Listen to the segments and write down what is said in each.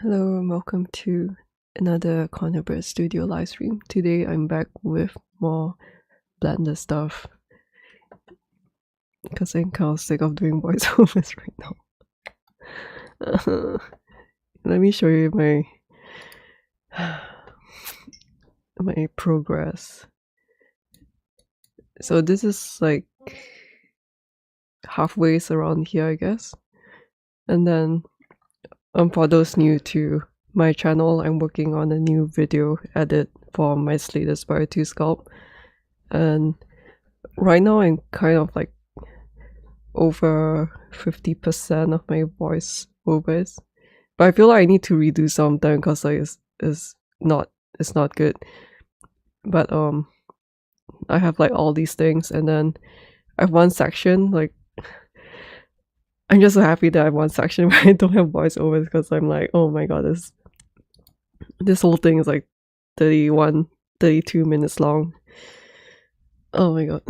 Hello and welcome to another Cornerbird Studio livestream. Today I'm back with more Blender stuff because I'm kind of sick of doing voiceovers right now. Let me show you my progress. So this is like halfway around here, I guess. And then for those new to my channel, I'm working on a new video edit for my Slay The Spire 2 Sculpt. And right now I'm kind of like over 50% of my voice overs, but I feel like I need to redo some of them because like it's not good. But I have like all these things, and then I have one section like I'm just so happy that I have one section where I don't have voiceovers because I'm like, oh my god, this whole thing is like 32 minutes long. Oh my god.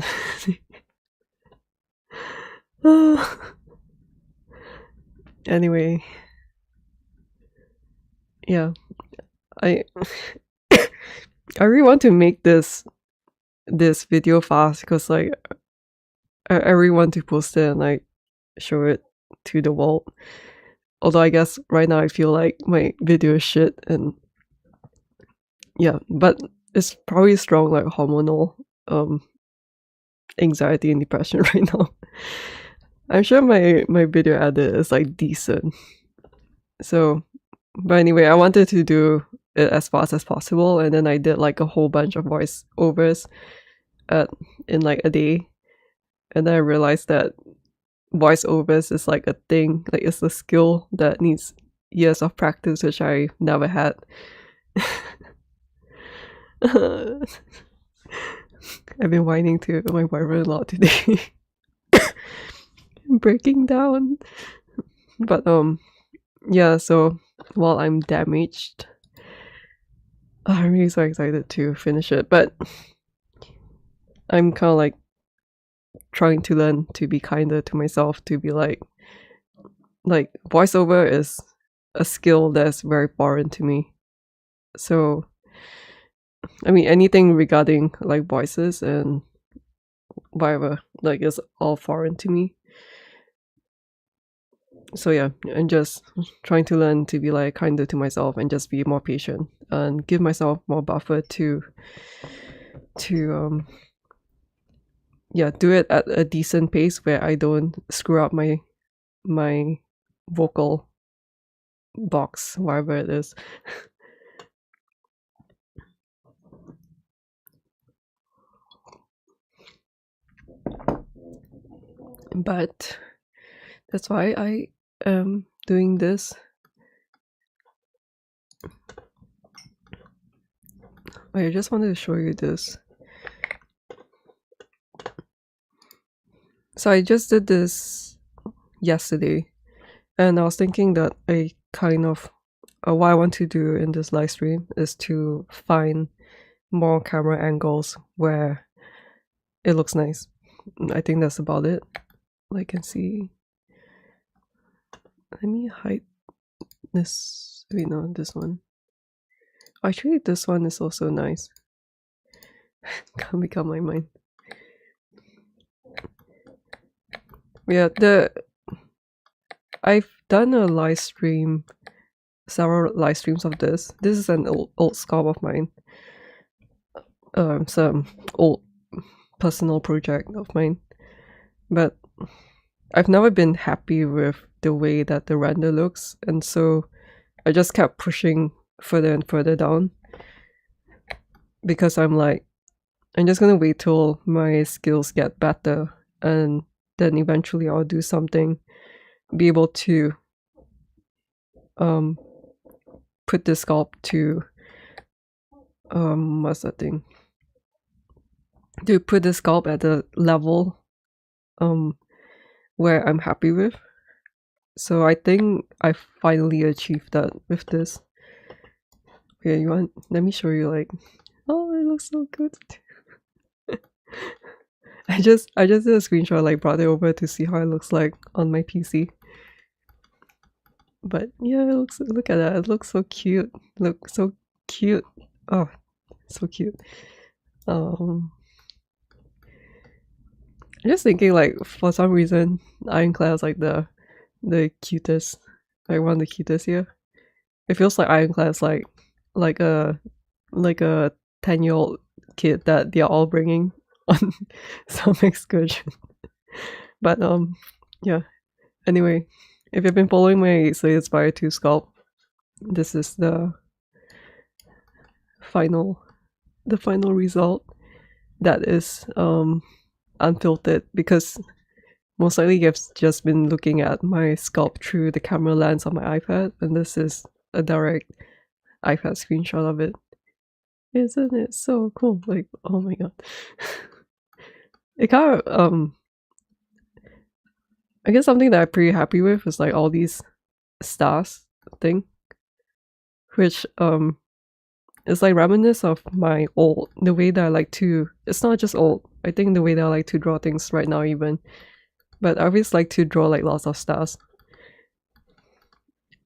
Anyway, yeah, I really want to make this video fast because like I really want to post it and like show it to the world. Although I guess right now I feel like my video is shit, and yeah, but it's probably strong like hormonal anxiety and depression right now. I'm sure my video edit is like decent. So, but anyway, I wanted to do it as fast as possible, and then I did like a whole bunch of voiceovers in like a day, and then I realized that voiceovers is like a thing, like it's a skill that needs years of practice, which I never had. I've been whining to my boyfriend a lot today. Breaking down. But yeah, so while I'm damaged, I'm really so excited to finish it, but I'm kind of like trying to learn to be kinder to myself, to be like voiceover is a skill that's very foreign to me. So I mean, anything regarding like voices and whatever, like, is all foreign to me. So yeah, I'm just trying to learn to be like kinder to myself and just be more patient and give myself more buffer to yeah, do it at a decent pace where I don't screw up my vocal box, whatever it is. But that's why I am doing this. I just wanted to show you this. So I just did this yesterday, and I was thinking that I kind of what I want to do in this live stream is to find more camera angles where it looks nice. I think that's about it. I can see. Let me hide this. Wait, no, this one. Actually, this one is also nice. Can't make up my mind. Yeah, I've done a live stream, several live streams of this. This is an old sculpt of mine. Some old personal project of mine, but I've never been happy with the way that the render looks, and so I just kept pushing further and further down because I'm like, I'm just gonna wait till my skills get better, and then eventually I'll do something, be able to put the sculpt to what's that thing? To put the sculpt at a level where I'm happy with. So I think I finally achieved that with this. Okay, let me show you, like, oh, it looks so good. I just did a screenshot, like brought it over to see how it looks like on my PC. But yeah, look at that. It looks so cute. Look so cute. Oh, so cute. I'm just thinking, like, for some reason, Ironclad's like the cutest, like one of the cutest here. It feels like Ironclad's like a 10-year-old kid that they're all bringing on some excursion. But yeah. Anyway, if you've been following my Slay The Spire 2 sculpt, this is the final result that is unfiltered, because most likely you've just been looking at my sculpt through the camera lens on my iPad, and this is a direct iPad screenshot of it. Isn't it so cool? Like, oh my god. It kind of I guess something that I'm pretty happy with is like all these stars thing, which it's like reminiscent of my the way that I like to, it's not just old, I think the way that I like to draw things right now even, but I always like to draw like lots of stars.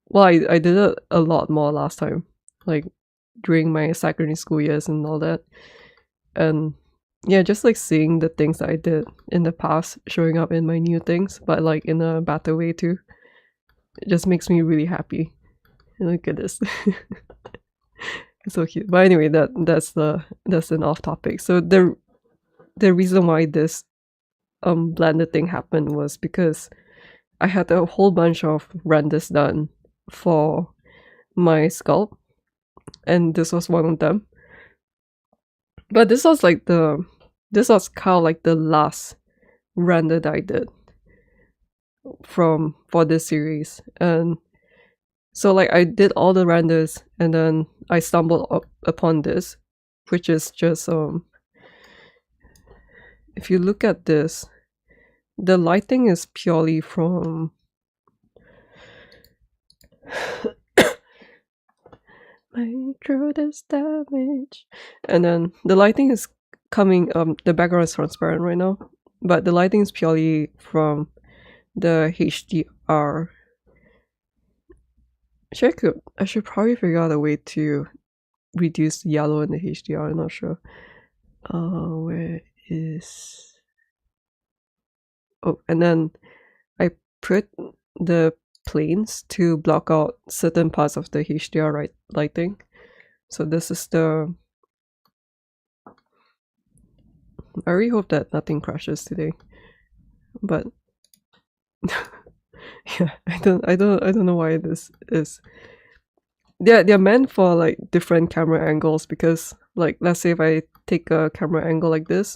Well, I did it a lot more last time, like during my secondary school years and all that. And yeah, just like seeing the things that I did in the past showing up in my new things, but like in a better way too. It just makes me really happy. And look at this. It's so cute. But anyway, that's an off topic. So the reason why this blended thing happened was because I had a whole bunch of renders done for my sculpt, and this was one of them. But this was kind of like the last render that I did for this series. And so like I did all the renders, and then I stumbled upon this, which is just if you look at this, the lighting is purely from my throat is damaged, and then the lighting is coming the background is transparent right now, but the lighting is purely from the HDR. I should probably figure out a way to reduce yellow in the HDR. I'm not sure. Where is? Oh, and then I put the planes to block out certain parts of the HDR lighting. So this is the. I really hope that nothing crashes today, but yeah, I don't know why this is. They're meant for like different camera angles, because like let's say if I take a camera angle like this,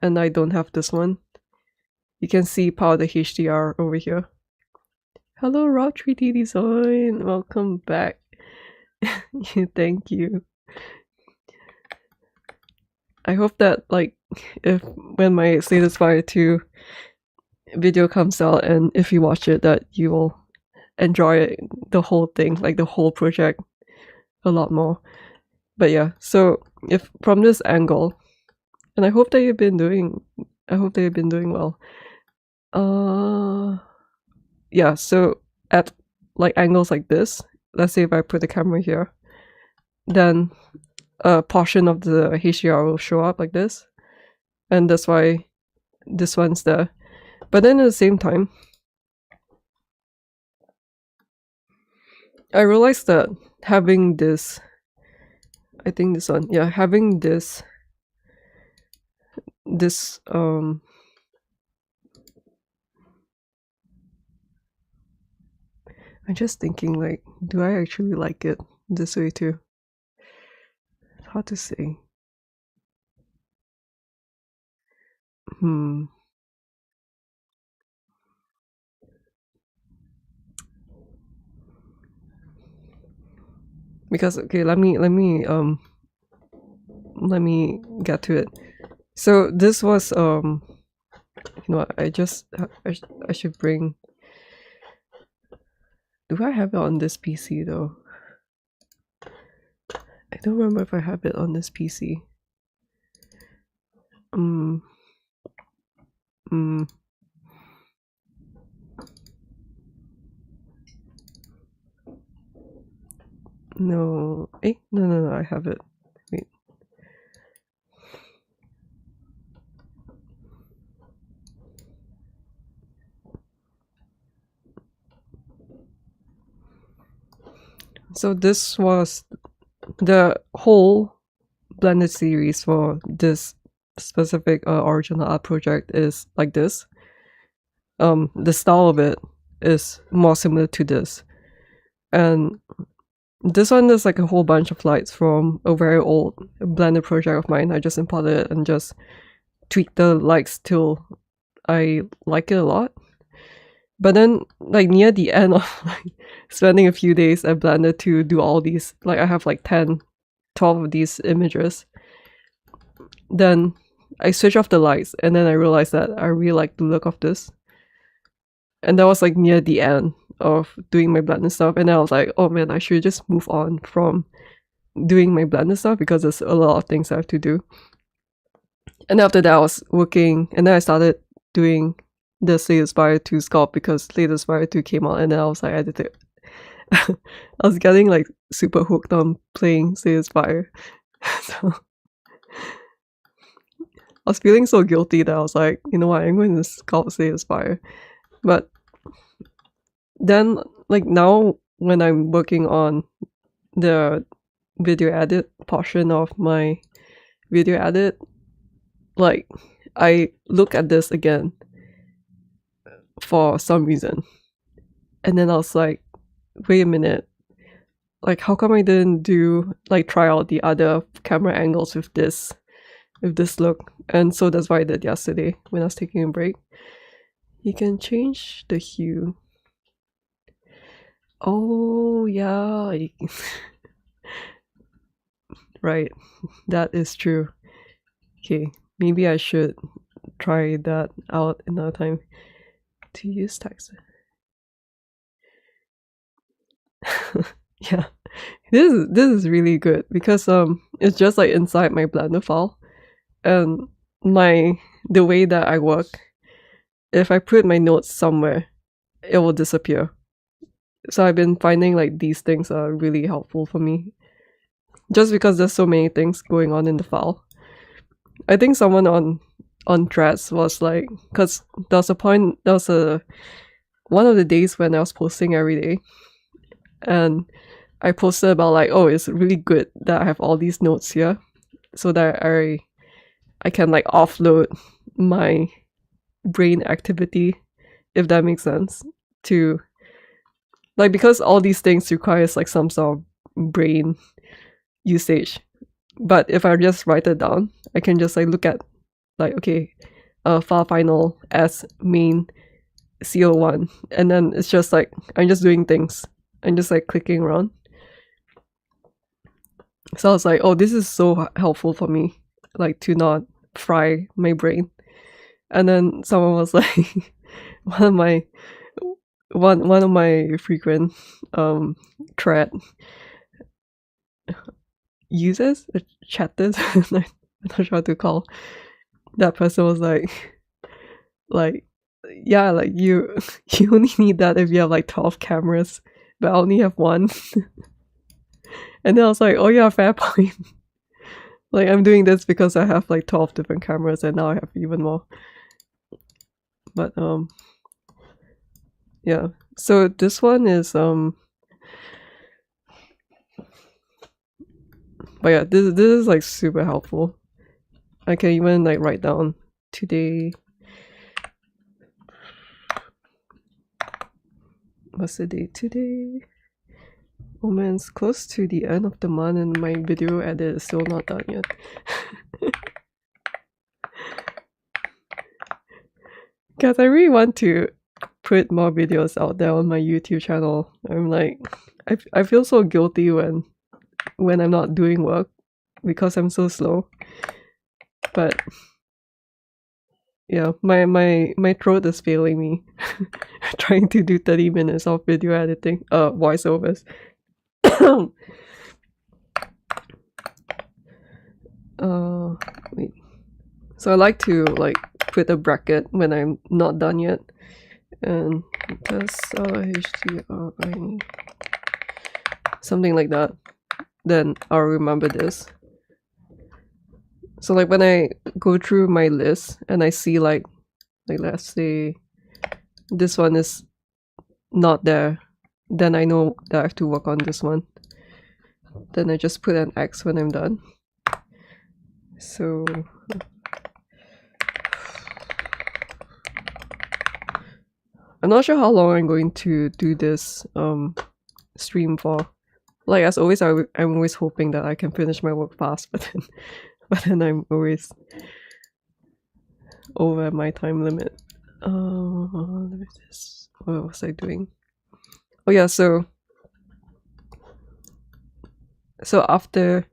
and I don't have this one, you can see part of the HDR over here. Hello, Raw 3D Design, welcome back. Thank you. I hope that like when my Slay The Spire 2 video comes out, and if you watch it, that you will enjoy the whole thing, like the whole project, a lot more. But yeah, so if from this angle, and I hope that you've been doing well. Yeah, so at like angles like this, let's say if I put the camera here, then a portion of the HDR will show up like this, and that's why this one's there. But then at the same time, I realized that having this, I think this one, yeah, having this I'm just thinking, like, do I actually like it this way too? It's hard to say. Because okay, let me get to it. So this was you know what, I should bring. Do I have it on this PC though? I don't remember if I have it on this PC. No, no, I have it. Wait. So this was the whole blended series for this specific original art project is like this. The style of it is more similar to this, and this one is like a whole bunch of lights from a very old blended project of mine. I just imported it and just tweaked the lights till I like it a lot. But then, like near the end of like spending a few days at Blender to do all these, like I have like 10, 12 of these images. Then I switched off the lights, and then I realized that I really like the look of this. And that was like near the end of doing my Blender stuff, and then I was like, oh man, I should just move on from doing my Blender stuff because there's a lot of things I have to do. And after that, I was working, and then I started doing the Slay The Spire 2 Sculpt because Slay The Spire 2 came out, and then I was like, I was getting like super hooked on playing Slay The Spire. So I was feeling so guilty that I was like, you know what, I'm going to sculpt Slay The Spire. But then, like now, when I'm working on the video edit portion of my video edit, like I look at this again for some reason, and then I was like, wait a minute, like how come I didn't do like try out the other camera angles with this look? And so that's what I did yesterday when I was taking a break. You can change the hue. Oh yeah. Right, that is true. Okay, maybe I should try that out another time. To use text. Yeah, this is really good because it's just like inside my Blender file, and the way that I work, if I put my notes somewhere, it will disappear. So I've been finding like these things are really helpful for me, just because there's so many things going on in the file. I think someone on Threads was like, because there was one of the days when I was posting every day, and I posted about like, oh, it's really good that I have all these notes here, so that I can like offload my brain activity, if that makes sense, to like, because all these things requires like some sort of brain usage. But if I just write it down, I can just like look at like, okay, file final as main CO1, and then it's just like I'm just doing things. I'm just like clicking around. So I was like, oh, this is so helpful for me, like to not fry my brain. And then someone was like, one of my frequent thread users, chatters, I'm not sure what to call. That person was like, yeah, like you only need that if you have like 12 cameras, but I only have one. And then I was like, oh yeah, fair point. Like I'm doing this because I have like 12 different cameras, and now I have even more. But yeah. So this one is but yeah, this is like super helpful. I can even like write down today. What's the date today? Oh man, it's close to the end of the month and my video edit is still not done yet. Because I really want to put more videos out there on my YouTube channel. I'm like, I feel so guilty when I'm not doing work because I'm so slow. But yeah, my throat is failing me trying to do 30 minutes of video editing, voiceovers. Wait. So I like to like put a bracket when I'm not done yet, and that's HDRI. something like that, then I'll remember this. So like when I go through my list and I see like let's say this one is not there, then I know that I have to work on this one. Then I just put an X when I'm done. So I'm not sure how long I'm going to do this stream for. Like as always, I'm always hoping that I can finish my work fast, but then I'm always over my time limit. Let me just, what was I doing? Oh yeah, so after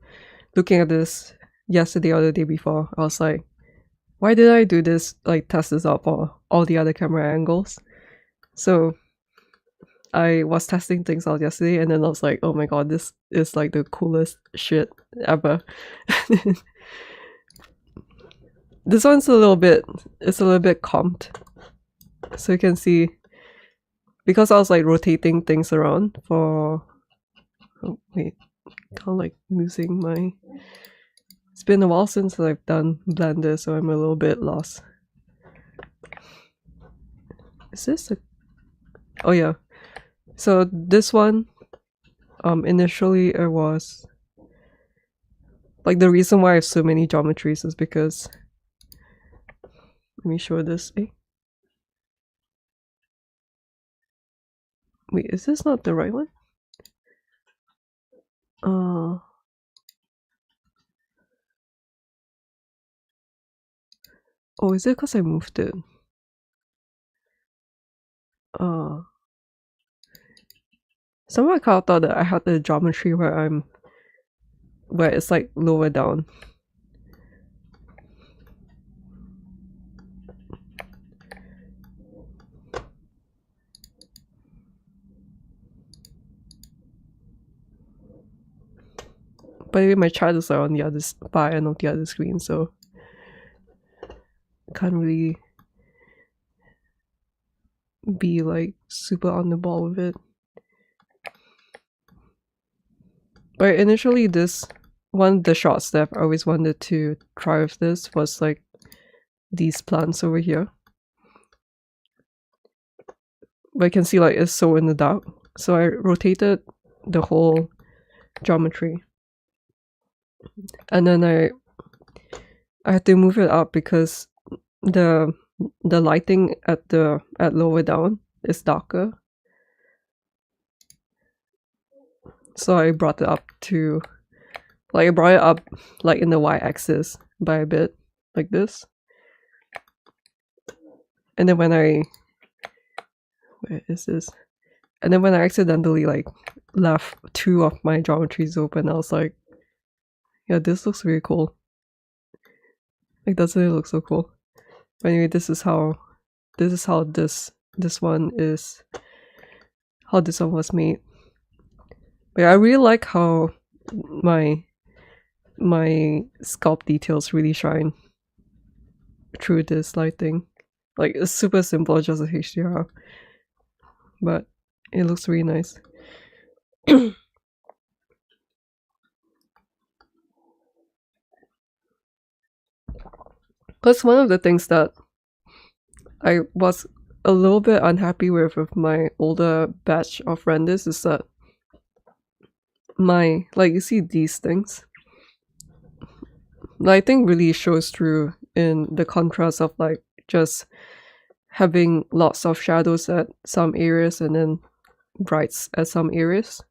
looking at this yesterday or the day before, I was like, why did I do this, like test this out for all the other camera angles? So I was testing things out yesterday and then I was like, oh my god, this is like the coolest shit ever. This one's a little bit comped. So you can see, because I was like rotating things around for, oh wait, kind of like losing my, it's been a while since I've done Blender, so I'm a little bit lost. Is this a, oh yeah. So this one, initially it was, like the reason why I have so many geometries is because, let me show this. Wait, is this not the right one? Oh, is it because I moved it? Somehow I kind of thought that I had the geometry where it's like lower down. But anyway, my charters are on the other far end of the other screen, so can't really be like super on the ball with it. But initially, this one of the shots that I always wanted to try with this was like these plants over here. But you can see like it's so in the dark. So I rotated the whole geometry. And then I had to move it up because the lighting at lower down is darker. So I brought it up to, like I brought it up like in the y-axis by a bit, like this. And then when I, where is this? And then when I accidentally like left two of my geometries open, I was like, yeah, this looks really cool. Like, doesn't it look so cool? But anyway, this is how this one is, how this one was made. But I really like how my sculpt details really shine through this lighting. Like, it's super simple, just a HDR, but it looks really nice. Plus, one of the things that I was a little bit unhappy with my older batch of renders is that like you see these things, lighting really shows through in the contrast of like just having lots of shadows at some areas and then brights at some areas.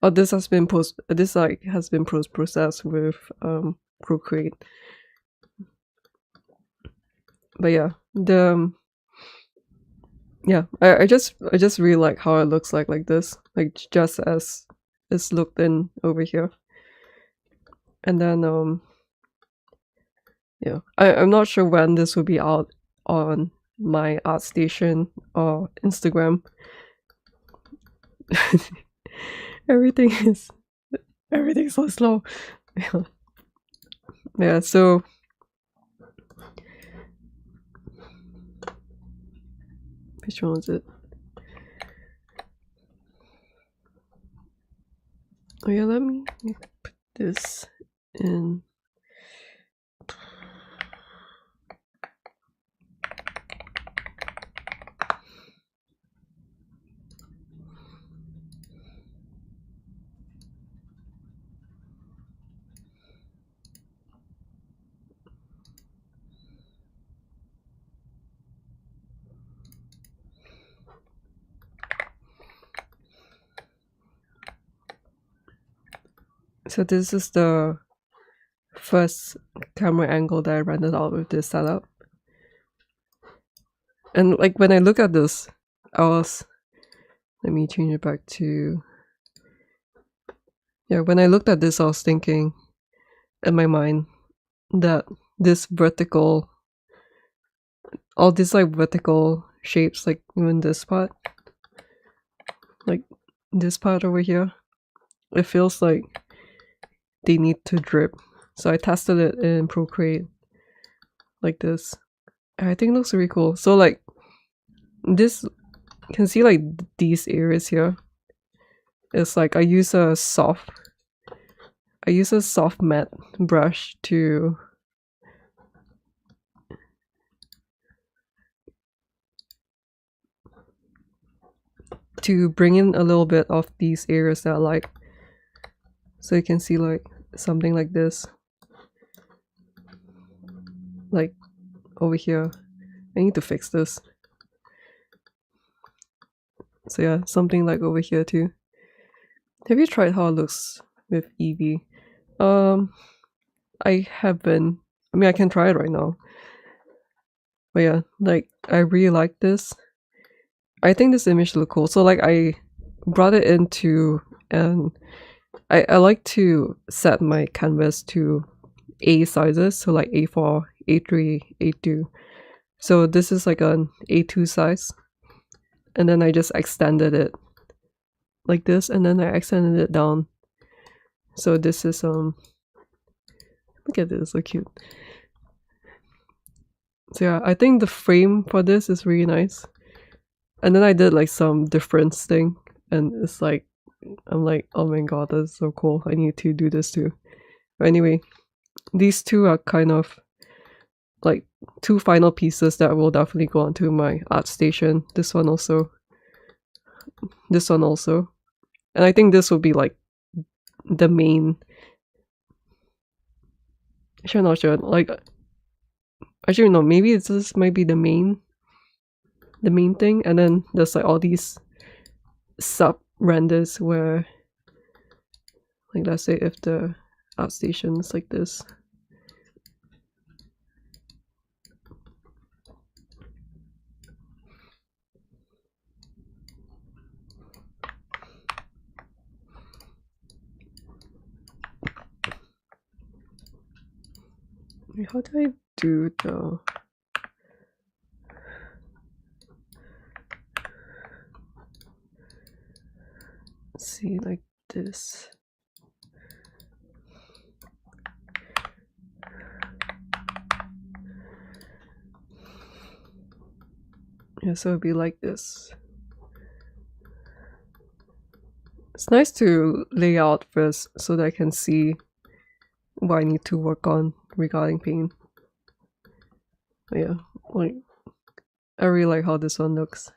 But this has been processed with Procreate. But yeah, I just really like how it looks like this, like just as it's looked in over here. And then yeah, I'm not sure when this will be out on my ArtStation or Instagram. Everything's so slow. Yeah, so which one was it? Oh yeah, let me put this in. So this is the first camera angle that I rendered out with this setup. And like when I look at this, let me change it back to, yeah, when I looked at this, I was thinking in my mind that this vertical, all these like vertical shapes, like even this part, like this part over here, it feels like they need to drip. So I tested it in Procreate like this. I think it looks really cool. So like this, you can see like these areas here. It's like I use a soft matte brush to bring in a little bit of these areas that I like. So you can see like something like this. Like over here. I need to fix this. So yeah, something like over here too. Have you tried how it looks with Eevee? I haven't. I mean, I can try it right now. But yeah, like I really like this. I think this image looks cool. So like I brought it into, and I like to set my canvas to A sizes, so like A4, A3, A2. So this is like an A2 size. And then I just extended it like this, and then I extended it down. So this is look at this, so cute. So yeah, I think the frame for this is really nice. And then I did like some difference thing, and it's like, I'm like, oh my god, that's so cool. I need to do this too. But anyway, these two are kind of like two final pieces that will definitely go onto my art station. This one also. This one also. And I think this will be like the main. Actually, I'm not sure. Like, actually, no, maybe this might be the main thing. And then there's like all these sub renders where, like, let's say if the art station is like this. How do I do the... Let's see, like this. Yeah, so it'd be like this. It's nice to lay out first so that I can see what I need to work on regarding paint. But yeah, like, I really like how this one looks.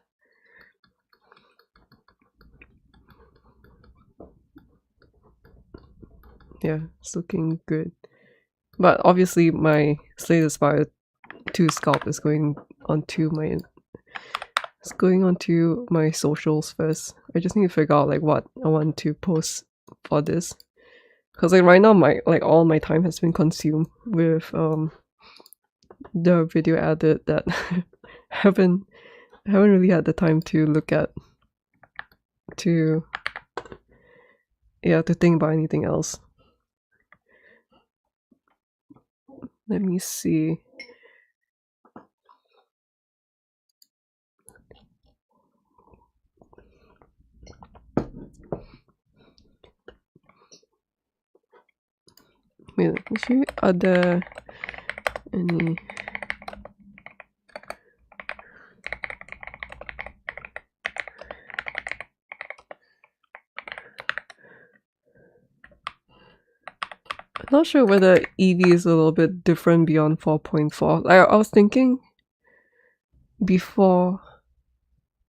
Yeah, it's looking good. But obviously my Slay The Spire 2 Sculpt is going onto my socials first. I just need to figure out like what I want to post for this. Cause like right now all my time has been consumed with the video edit that haven't really had the time to look at to think about anything else. Let me see. Wait, are there any... I'm not sure whether Eevee is a little bit different beyond 4.4. I was thinking before.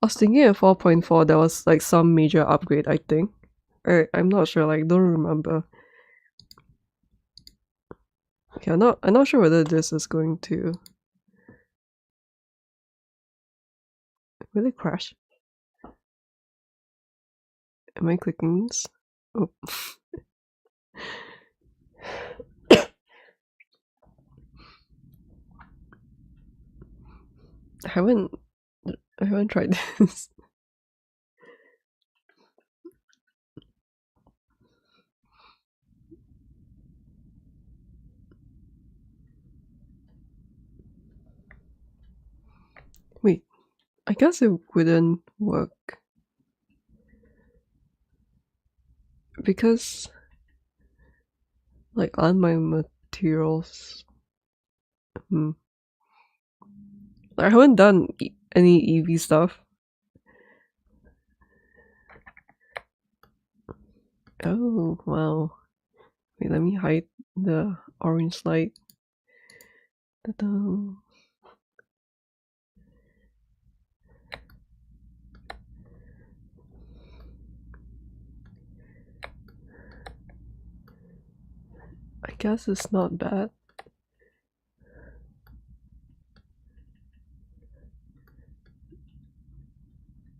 I was thinking at 4.4 there was like some major upgrade, I think. I'm not sure, like don't remember. Okay, I'm not sure whether this is going to really crash. Am I clicking this? Oh. I haven't tried this. Wait, I guess it wouldn't work because like on my materials, I haven't done any Eevee stuff. Oh wow! Wait, let me hide the orange light. Ta-da. I guess it's not bad.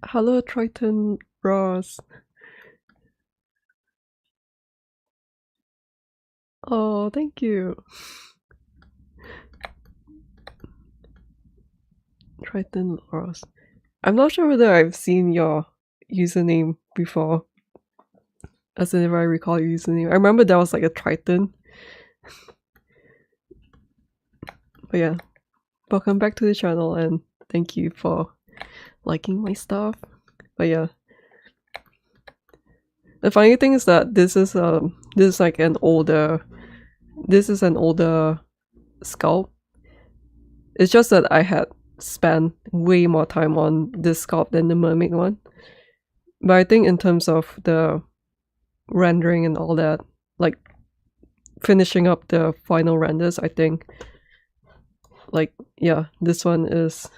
Hello, Triton Ross. Oh, thank you. Triton Ross. I'm not sure whether I've seen your username before. As in if I recall your username. I remember there was like a Triton. But yeah. Welcome back to the channel and thank you for liking my stuff. But yeah. The funny thing is that this is like an older sculpt. It's just that I had spent way more time on this sculpt than the mermaid one. But I think in terms of the rendering and all that, like finishing up the final renders, I think like yeah, this one is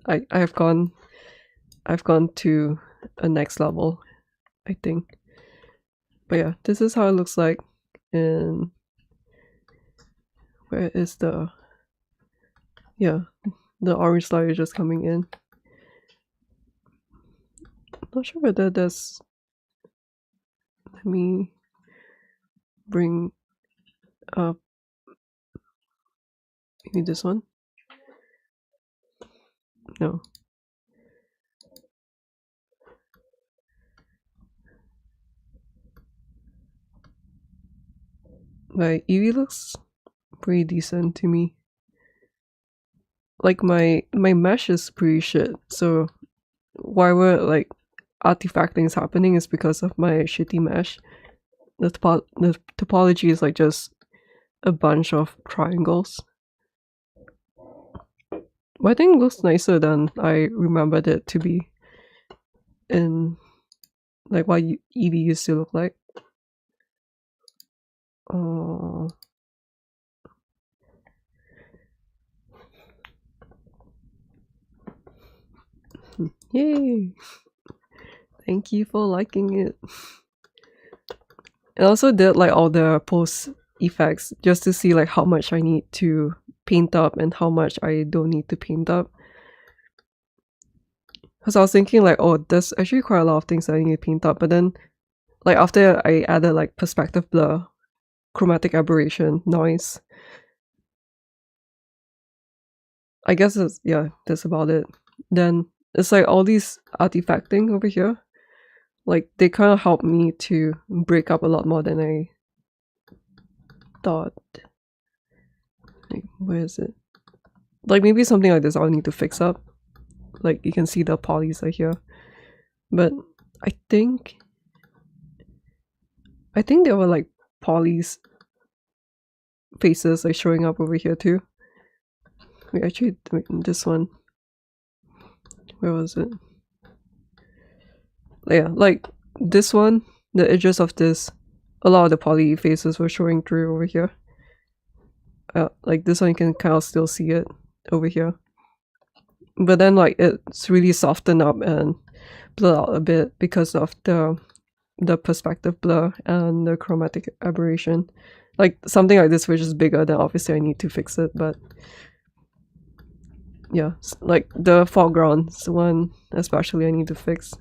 I've gone to a next level, I think. But yeah, this is how it looks like. And where is the orange light is just coming in. I'm not sure whether there's, let me bring up maybe this one. No. Like Eevee looks pretty decent to me. Like my mesh is pretty shit, so whatever like artifact things happening is because of my shitty mesh. The topology is like just a bunch of triangles. But I think it looks nicer than I remembered it to be in like what Eevee used to look like. Oh. Yay! Thank you for liking it. I also did like all the post effects just to see like how much I need to paint up and how much I don't need to paint up. Because I was thinking like, oh, there's actually quite a lot of things that I need to paint up, but then like after I added like perspective blur, chromatic aberration, noise, I guess it's, yeah, that's about it. Then it's like all these artifacting over here, like they kind of help me to break up a lot more than I thought. Like, where is it? Like maybe something like this I'll need to fix up. Like you can see the polys are here, but I think there were like polys faces like showing up over here too. Wait, actually, wait, this one. Where was it? Yeah, like this one, the edges of this a lot of the poly faces were showing through over here. Like this one, you can kind of still see it over here. But then like it's really softened up and blurred out a bit because of the perspective blur and the chromatic aberration. Like something like this which is bigger, then obviously I need to fix it, but yeah, like the foreground's one especially I need to fix.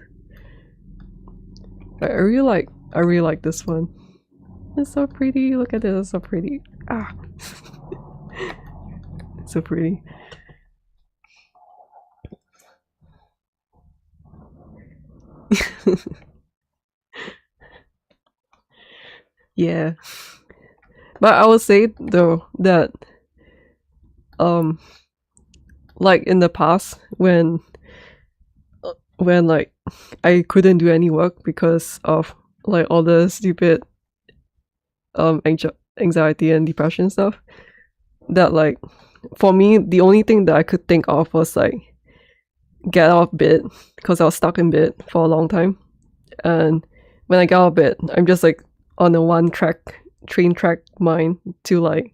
I really like this one. It's so pretty. Look at it, it's so pretty. Ah. It's so pretty. Yeah. But I would say though that like in the past when like I couldn't do any work because of like all the stupid anxiety and depression stuff, that like for me the only thing that I could think of was like get out of bed, because I was stuck in bed for a long time, and when I get out of bed I'm just like on a train track mind to like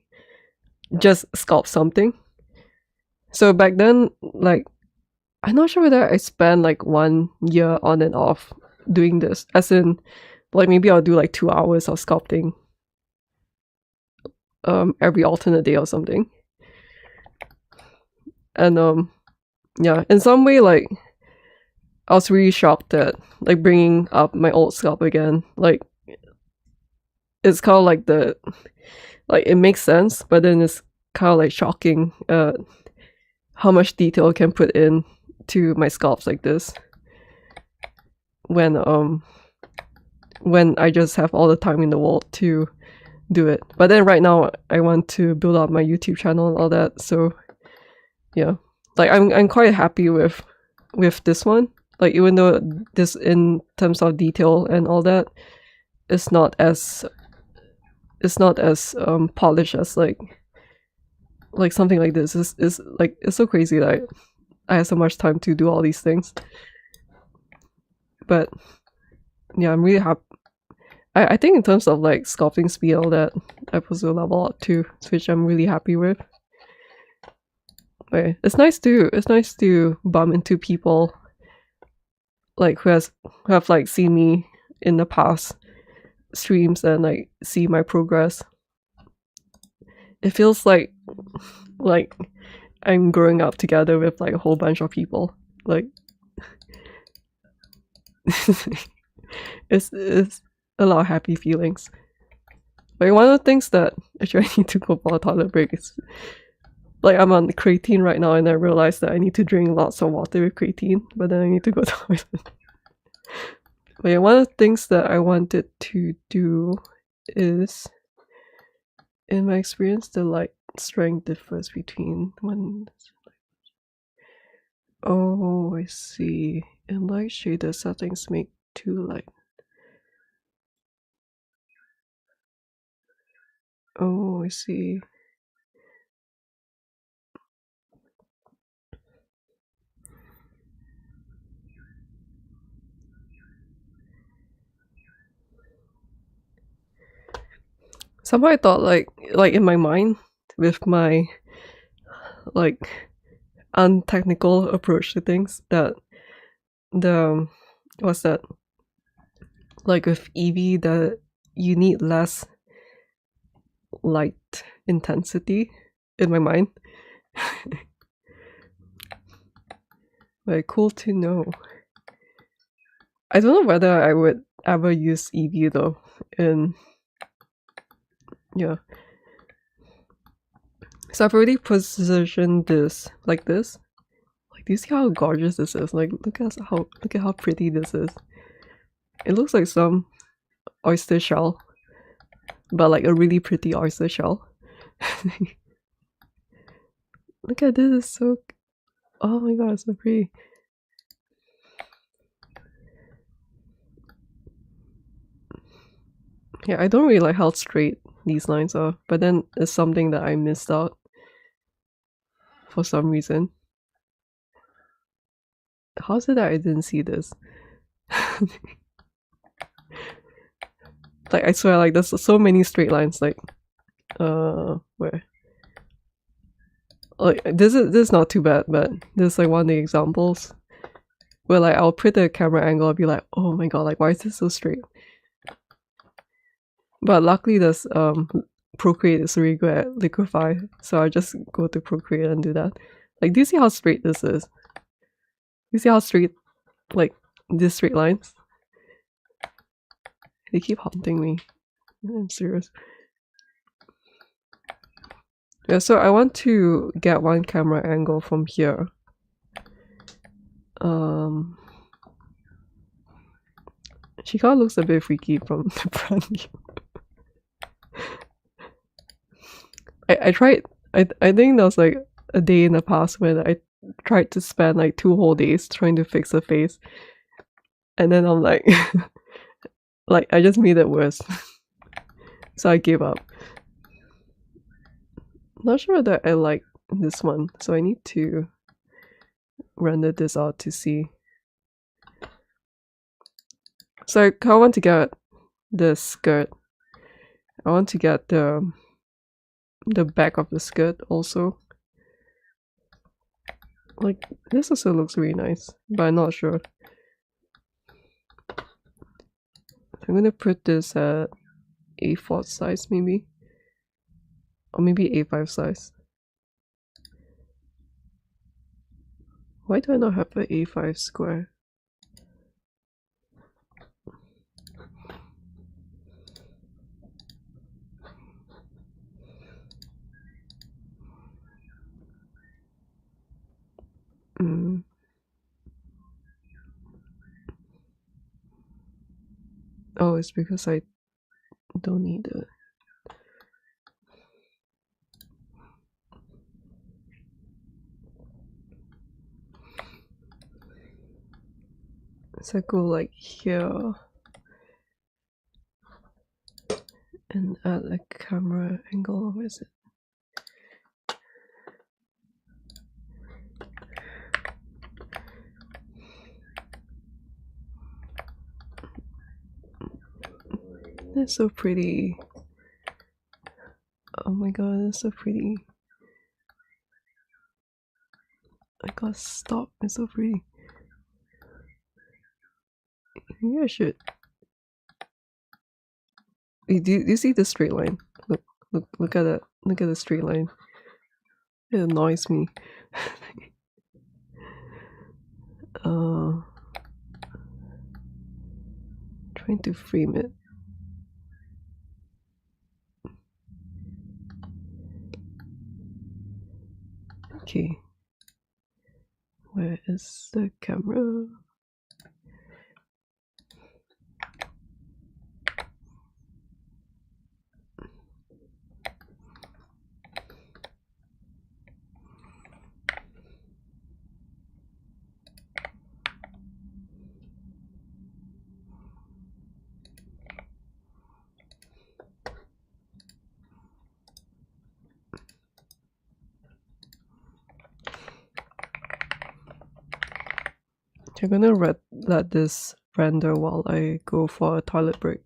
just sculpt something. So back then, like I'm not sure whether I spent like 1 year on and off doing this, as in like maybe I'll do like 2 hours of sculpting every alternate day or something. And yeah, in some way like I was really shocked at like bringing up my old sculpt again. Like it's kind of like like it makes sense, but then it's kind of like shocking how much detail I can put in to my sculpts like this when I just have all the time in the world to do it. But then right now I want to build up my YouTube channel and all that, so yeah, like I'm quite happy with this one. Like even though this in terms of detail and all that it's not as polished as like something like this is like, it's so crazy that I have so much time to do all these things. But yeah, I'm really happy. I think in terms of like sculpting speed, all that, I also level up too, which I'm really happy with. Okay. It's nice to bump into people like who have like seen me in the past streams and like see my progress. It feels like I'm growing up together with like a whole bunch of people. Like it's a lot of happy feelings. Like one of the things that actually I need to go for a toilet break is like I'm on creatine right now, and I realized that I need to drink lots of water with creatine, but then I need to go to the toilet. But yeah, one of the things that I wanted to do is, in my experience, the light strength differs between one. Oh, I see. In light shader settings, make too light. Oh, I see. Somehow I thought like in my mind, with my like untechnical approach to things, that what's that, like with Eevee, that you need less light intensity in my mind. Very cool to know. I don't know whether I would ever use Eevee though. And yeah, so I've already positioned this like this. Like, do you see how gorgeous this is? Like, look at how pretty this is. It looks like some oyster shell, but like a really pretty oyster shell. Look at this, it's so, oh my god, it's so pretty. Yeah, I don't really like how straight these lines are, but then it's something that I missed out for some reason. How is it that I didn't see this? Like I swear, like there's so many straight lines. Like where? Like this is not too bad, but this is like one of the examples where like I'll put the camera angle, I'll be like, oh my god, like why is this so straight? But luckily this Procreate is really good at liquefy, so I just go to Procreate and do that. Like, do you see how straight this is? You see how straight, like, these straight lines? They keep haunting me. I'm serious. Yeah, so I want to get one camera angle from here. She kind of looks a bit freaky from the front view. I tried, I think there was like a day in the past when I tried to spend like 2 whole days trying to fix her face. And then I'm like, like I just made it worse. So I gave up. Not sure that I like this one, so I need to render this out to see. So I kind of want to get the skirt. I want to get the back of the skirt also. Like, this also looks really nice, but I'm not sure. I'm gonna put this at A4 size maybe. Or maybe A5 size. Why do I not have an A5 square? Oh, it's because I don't need it. So I go like here and add a camera angle. Where is it? That's so pretty. Oh my god, that's so pretty. I gotta stop, it's so pretty. Maybe I should. Wait, do you see the straight line? Look at that. Look at the straight line. It annoys me. Trying to frame it. Okay. Where is the camera? I'm gonna let this render while I go for a toilet break.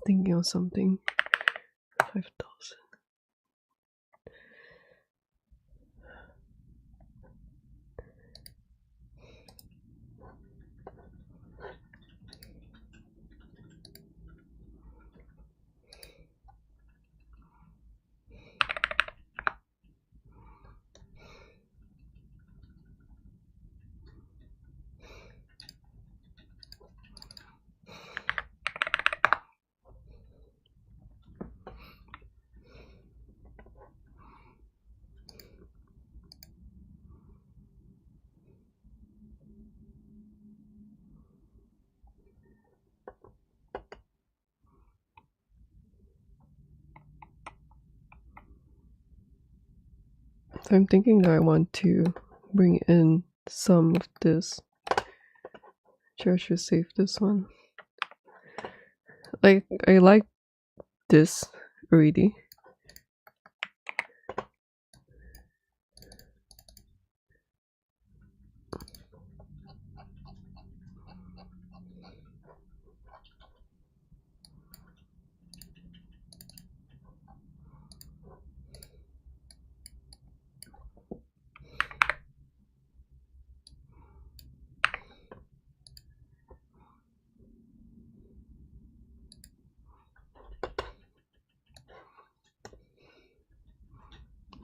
thinking of something. 5,000. So I'm thinking that I want to bring in some of this. Sure, I should save this one. Like, I like this already.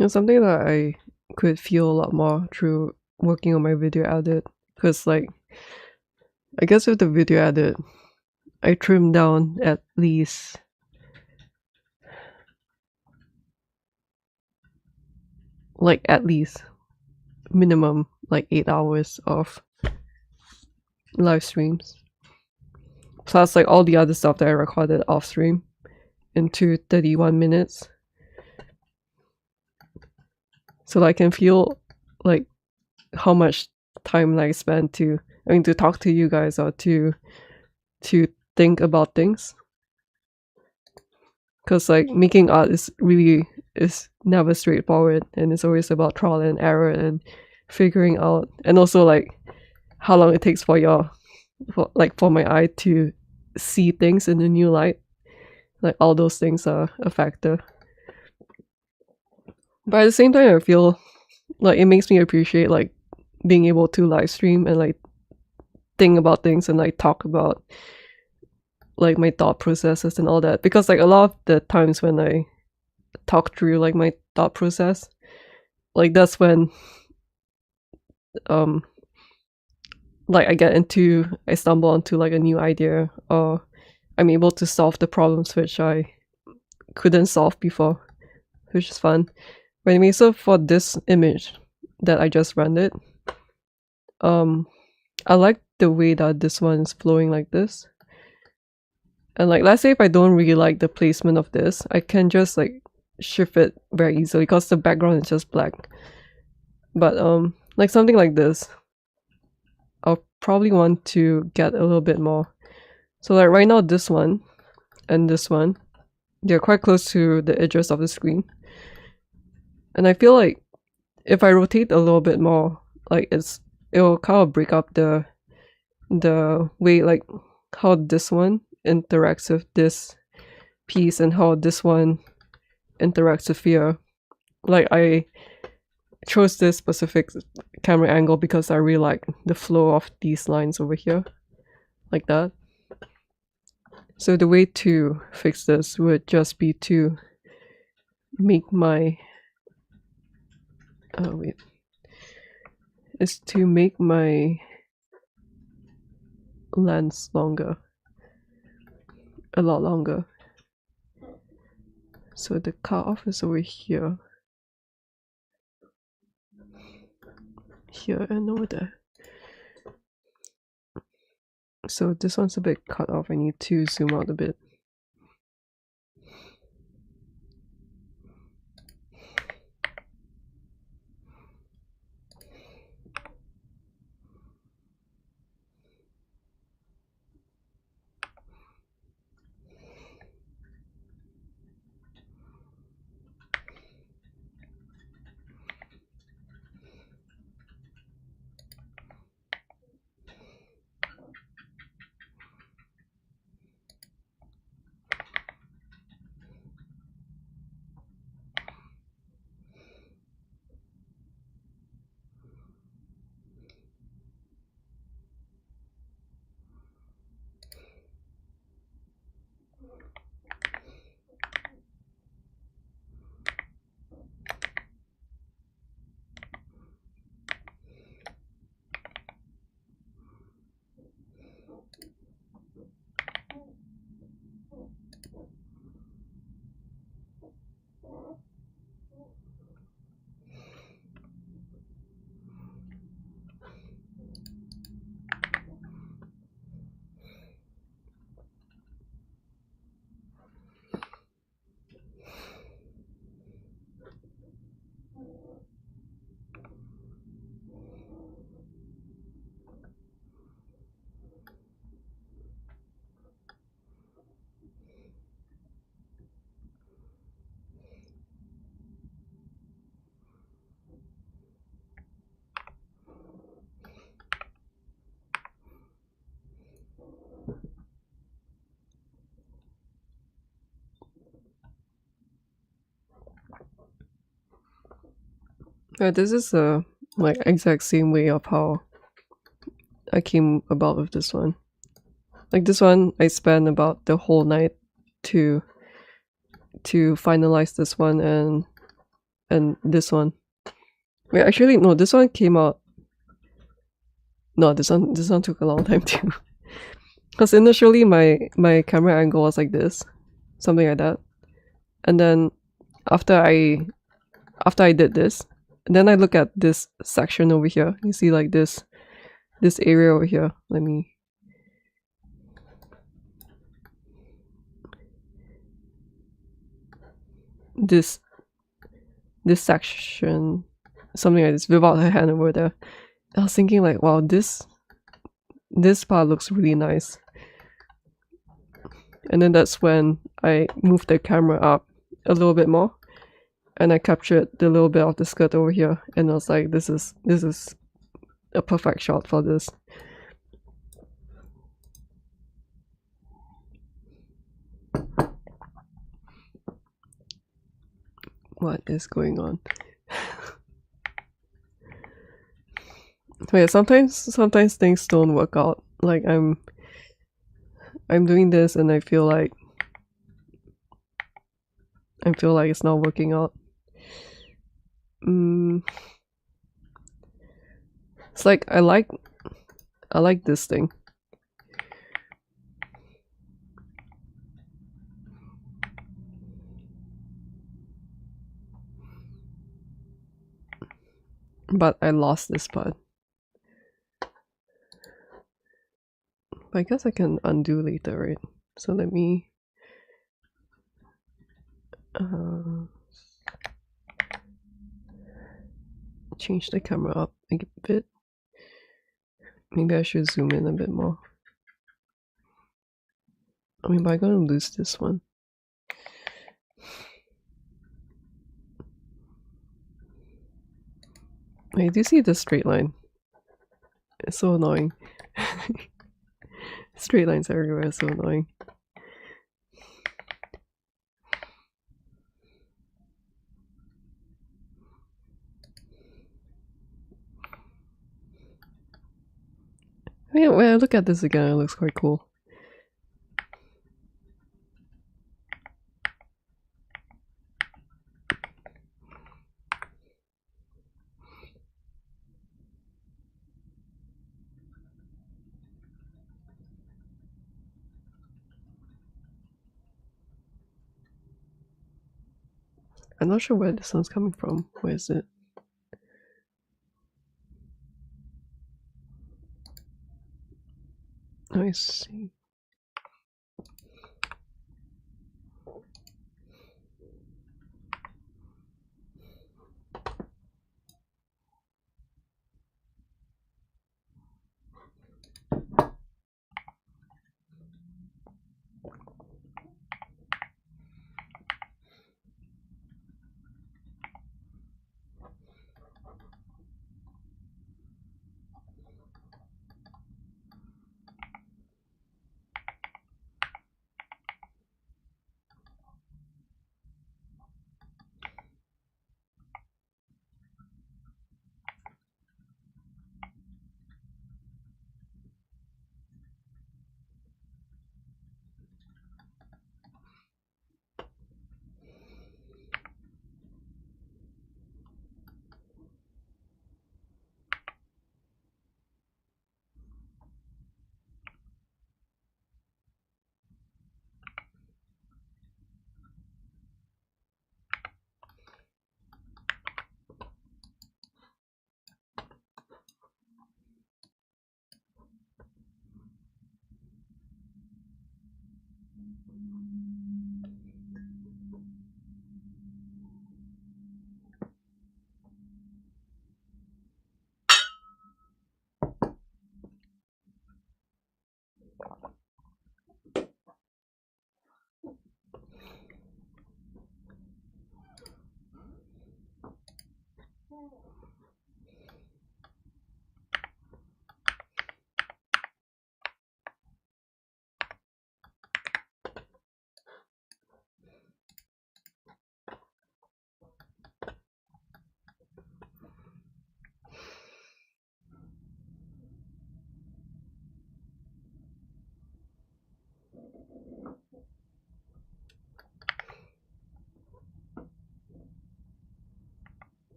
It's something that I could feel a lot more through working on my video edit. Because, like, I guess with the video edit, I trim down at least minimum like 8 hours of live streams. Plus like all the other stuff that I recorded off stream into 31 minutes. So I can feel like how much time I spend to talk to you guys or to think about things. Because like making art is never straightforward, and it's always about trial and error and figuring out, and also like how long it takes for my eye to see things in a new light. Like all those things are a factor. But at the same time, I feel like it makes me appreciate like being able to live stream and like think about things and like talk about like my thought processes and all that, because like a lot of the times when I talk through like my thought process, like that's when like I stumble onto like a new idea, or I'm able to solve the problems which I couldn't solve before, which is fun. But anyway, so for this image that I just rendered, I like the way that this one is flowing like this. And like, let's say if I don't really like the placement of this, I can just like shift it very easily because the background is just black. But like something like this, I'll probably want to get a little bit more. So like right now, this one and this one, they're quite close to the edges of the screen. And I feel like if I rotate a little bit more, like it will kind of break up the way like how this one interacts with this piece and how this one interacts with here. Like I chose this specific camera angle because I really like the flow of these lines over here, like that. So the way to fix this would just be to make my to make my lens longer, a lot longer. So the cutoff is over here, and over there. So this one's a bit cut off. I need to zoom out a bit. This is the like exact same way of how I came about with this one. Like this one, I spent about the whole night to finalize this one and this one. Wait, actually no, this one came out. No, this one took a long time too. Because initially my camera angle was like this, something like that, and then after I did this, then I look at this section over here. You see like this area over here. Let me. This section, something like this, without her hand over there. I was thinking like, wow, this part looks really nice. And then that's when I moved the camera up a little bit more, and I captured the little bit of the skirt over here, and I was like, this is a perfect shot for this. What is going on? Yeah, sometimes things don't work out. Like I'm doing this and I feel like it's not working out. It's like I like this thing. But I lost this part. I guess I can undo later, right? So let me change the camera up a bit. Maybe I should zoom in a bit more. I mean, but I'm gonna lose this one. I do see the straight line. It's so annoying. Straight lines everywhere, so annoying. Yeah, when I look at this again, it looks quite cool. I'm not sure where this one's coming from. Where is it? I see.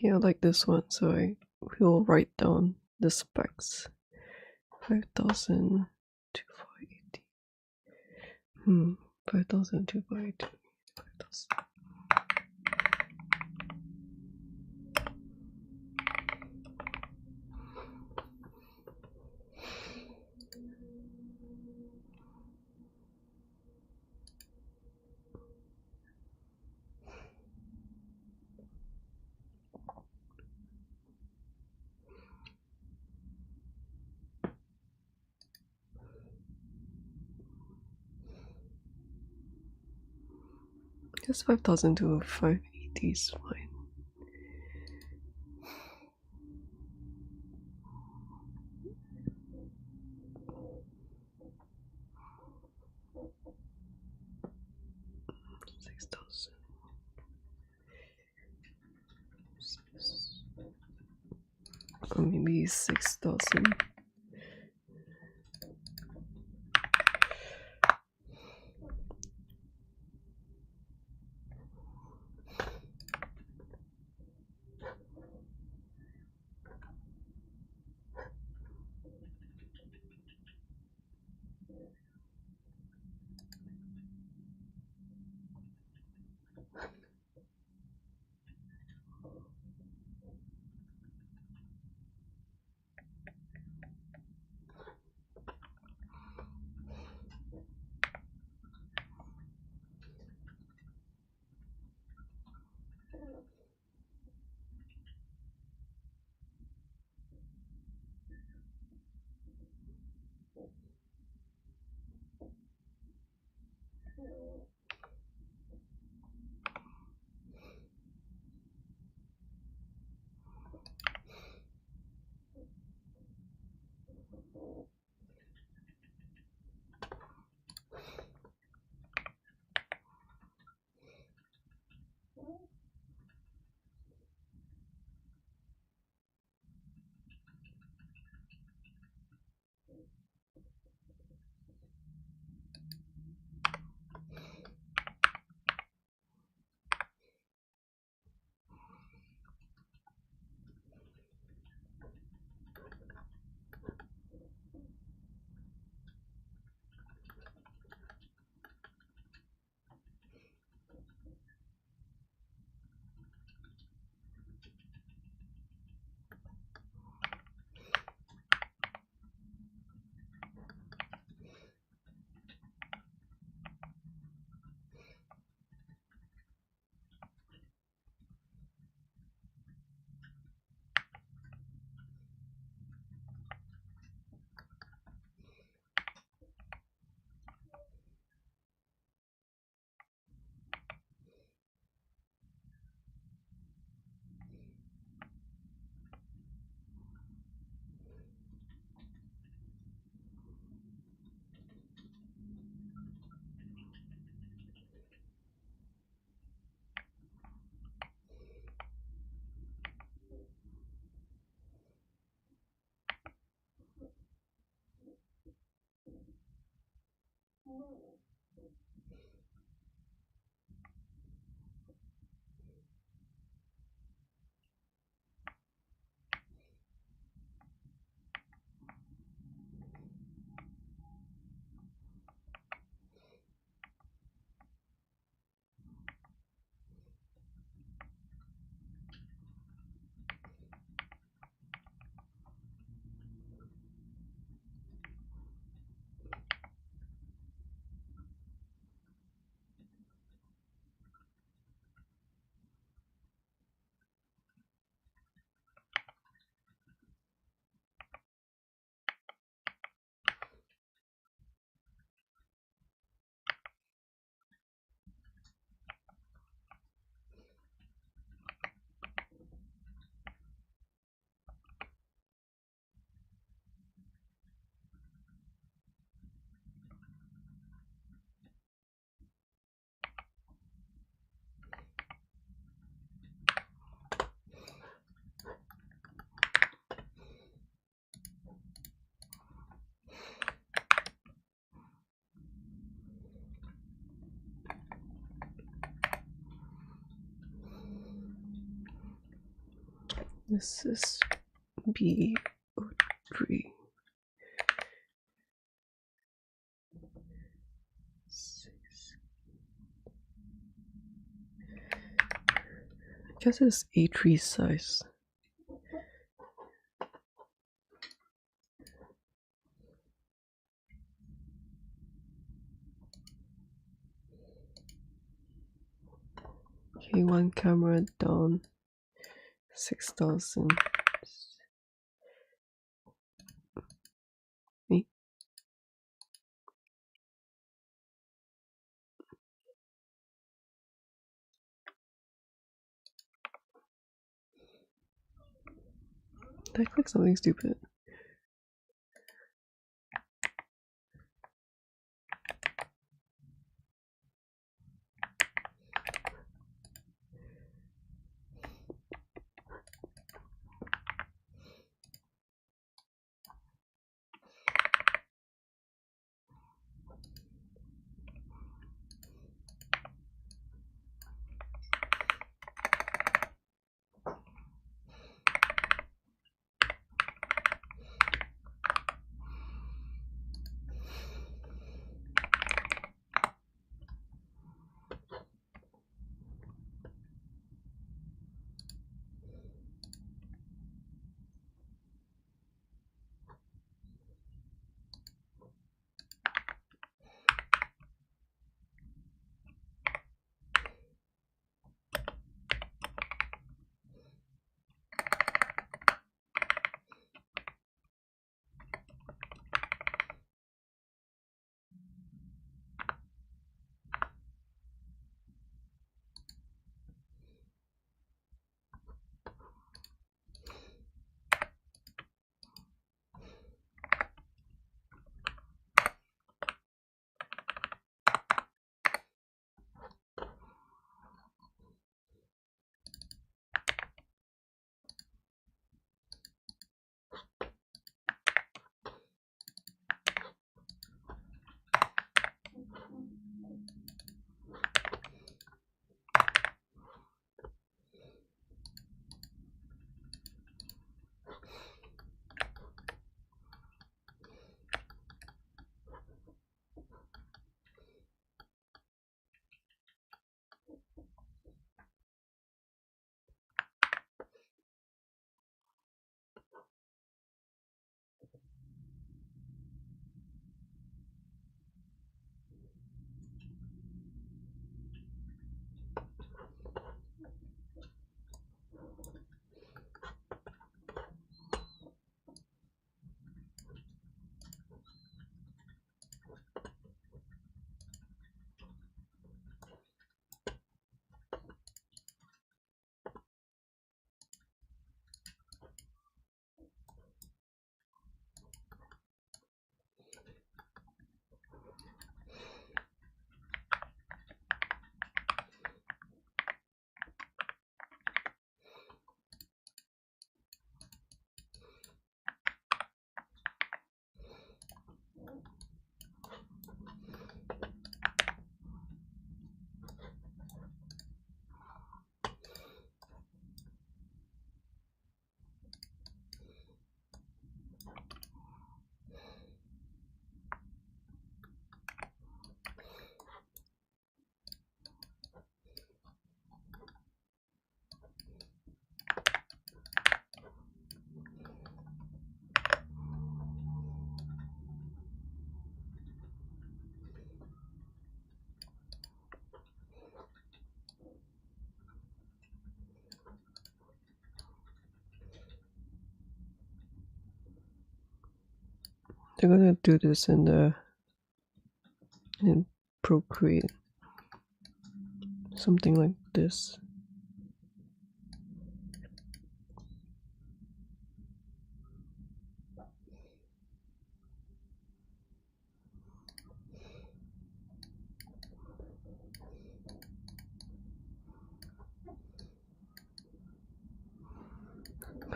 Yeah, I like this one, so I will write down the specs. 5,000 to 580. 5,000 to 580. 5,000. I guess 5,000 to 580 is fine. Or maybe 6,000. This is B03. I guess it's A3 size. Okay, one camera down, 6,000. Wait. Did I click something stupid? They're gonna do this in Procreate. Something like this.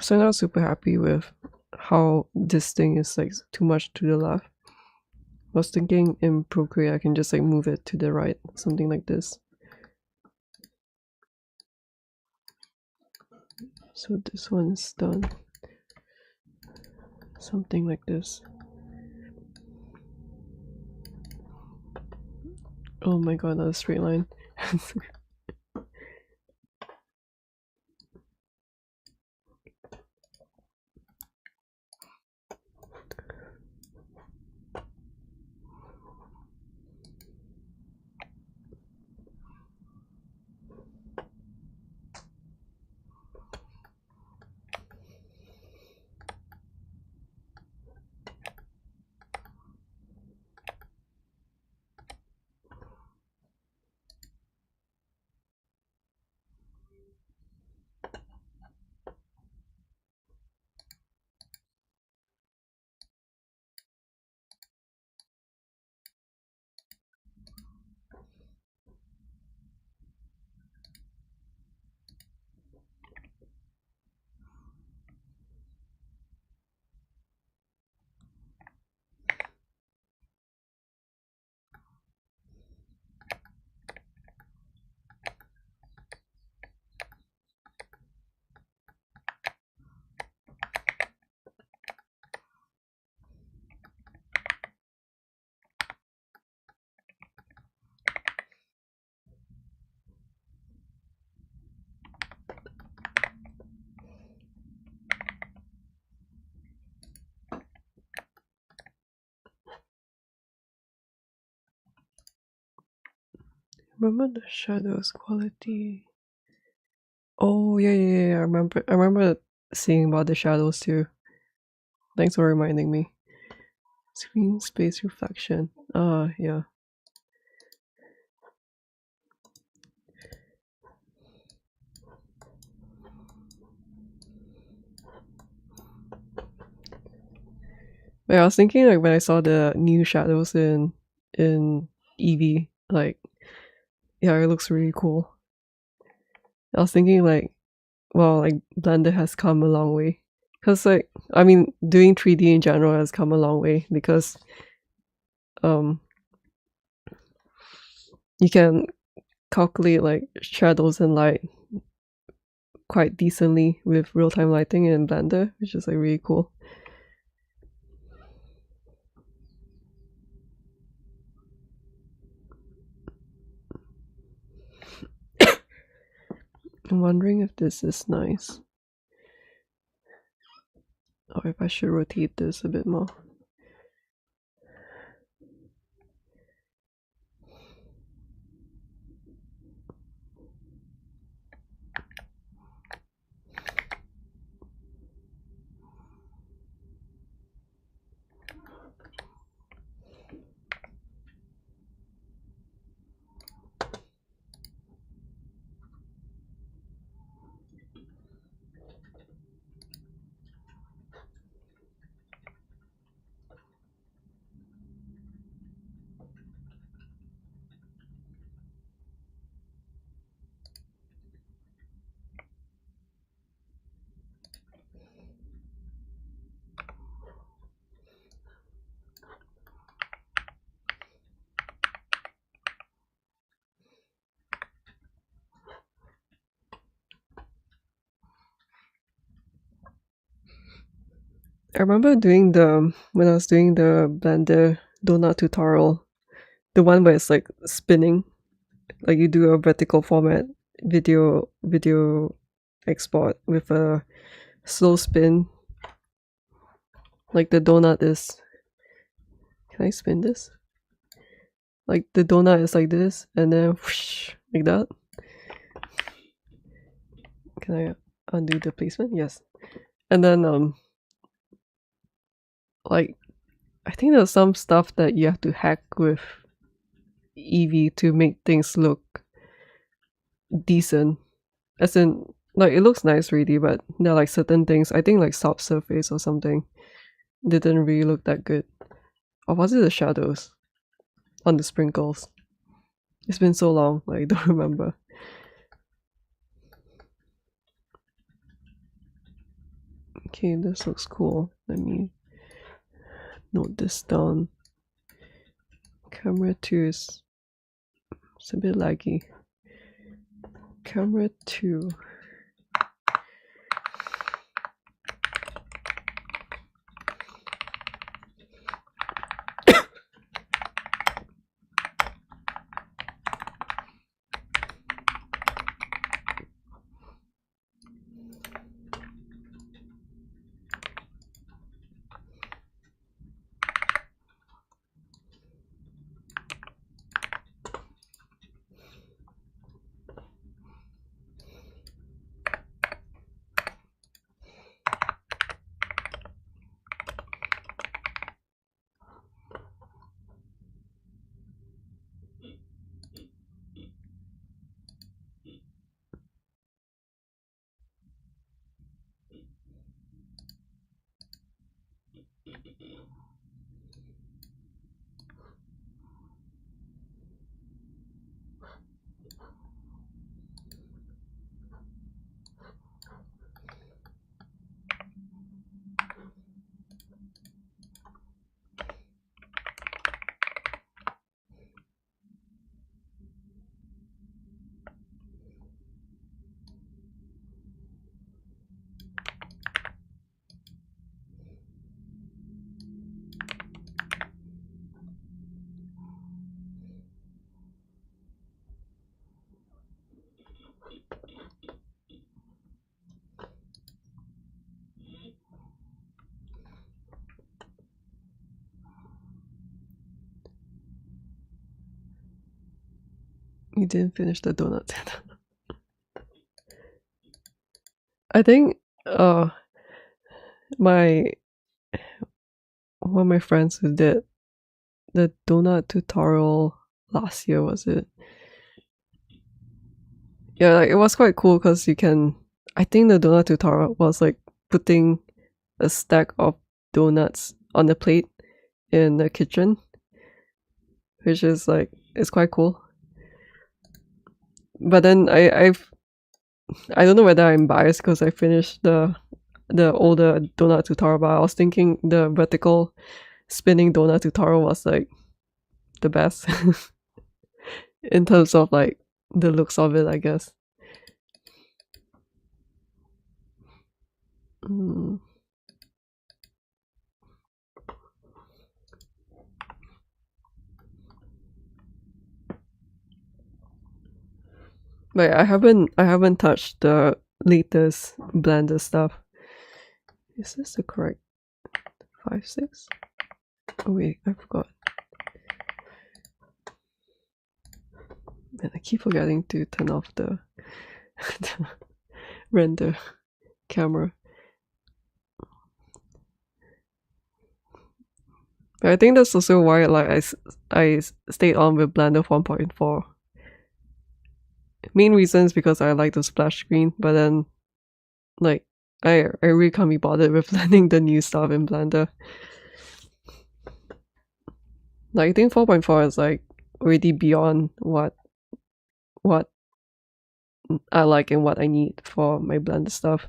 So I'm not super happy with how this thing is like too much to the left. I was thinking in Procreate I can just like move it to the right, something like this. So this one is done. Something like this. Oh my god, another straight line. Remember the shadows quality. Oh yeah. I remember seeing about the shadows too. Thanks for reminding me. Screen space reflection. Yeah. But I was thinking like when I saw the new shadows in Eevee, like yeah, it looks really cool. I was thinking like, well, like Blender has come a long way. Cause like I mean, doing 3D in general has come a long way because you can calculate like shadows and light quite decently with real-time lighting in Blender, which is like really cool. I'm wondering if this is nice. Or if I should rotate this a bit more. I remember doing when I was doing the Blender donut tutorial, the one where it's like spinning, like you do a vertical format video export with a slow spin. Like the donut is, can I spin this? Like the donut is like this, and then whoosh, like that. Can I undo the placement? Yes. And then like I think there's some stuff that you have to hack with Eevee to make things look decent. As in, like it looks nice really, but there are like certain things, I think like soft surface or something, didn't really look that good. Or was it the shadows on the sprinkles? It's been so long, like I don't remember. Okay, this looks cool. Let me note this down. Camera 2 is it's a bit laggy. Camera 2. You didn't finish the donut. I think one of my friends who did the donut tutorial last year, was it? Yeah, like, it was quite cool because you can. I think the donut tutorial was like putting a stack of donuts on the plate in the kitchen, which is like, it's quite cool. But then I don't know whether I'm biased because I finished the older donut tutorial, but I was thinking the vertical spinning donut tutorial was like the best in terms of like the looks of it, I guess. But I haven't touched the latest Blender stuff. Is this the correct 5.6? Oh wait, I forgot. Man, I keep forgetting to turn off the, the render camera. But I think that's also why like I stayed on with Blender 1.4. Main reason is because I like the splash screen, but then like I really can't be bothered with learning the new stuff in Blender. Like I think 4.4 is like already beyond what I like and what I need for my Blender stuff.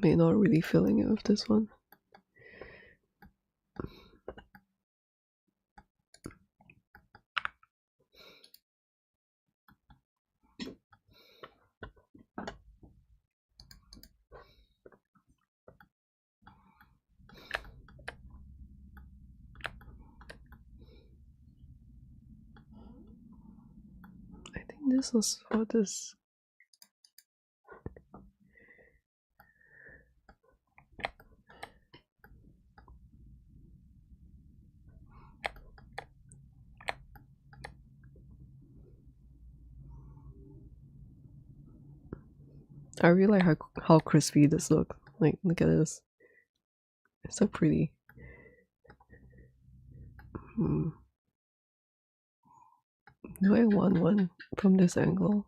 May not really feeling it with this one. I think this was for this. I really like how crispy this looks. Like, look at this. It's so pretty. Do I want one from this angle?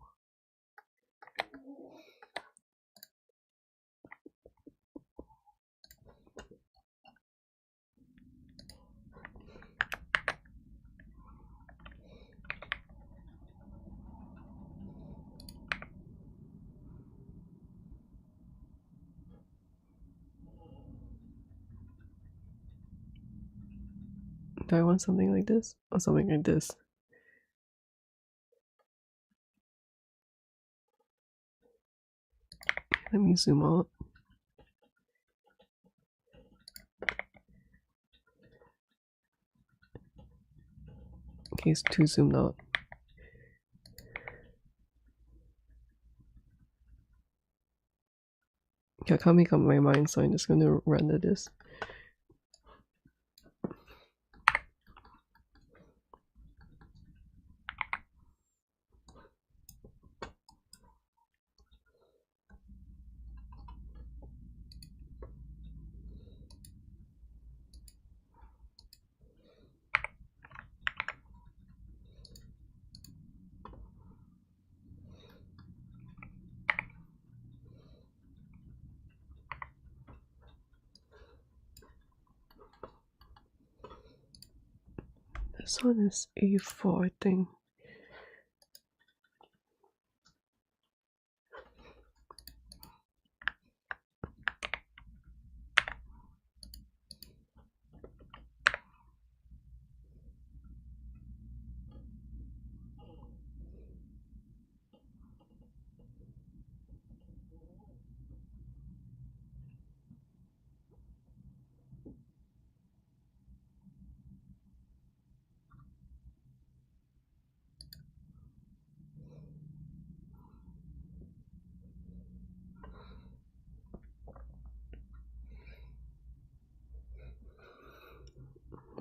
Do I want something like this or something like this? Let me zoom out. Okay, it's too zoomed out. Okay, I can't make up my mind, so I'm just gonna render this. This one is A4, I think.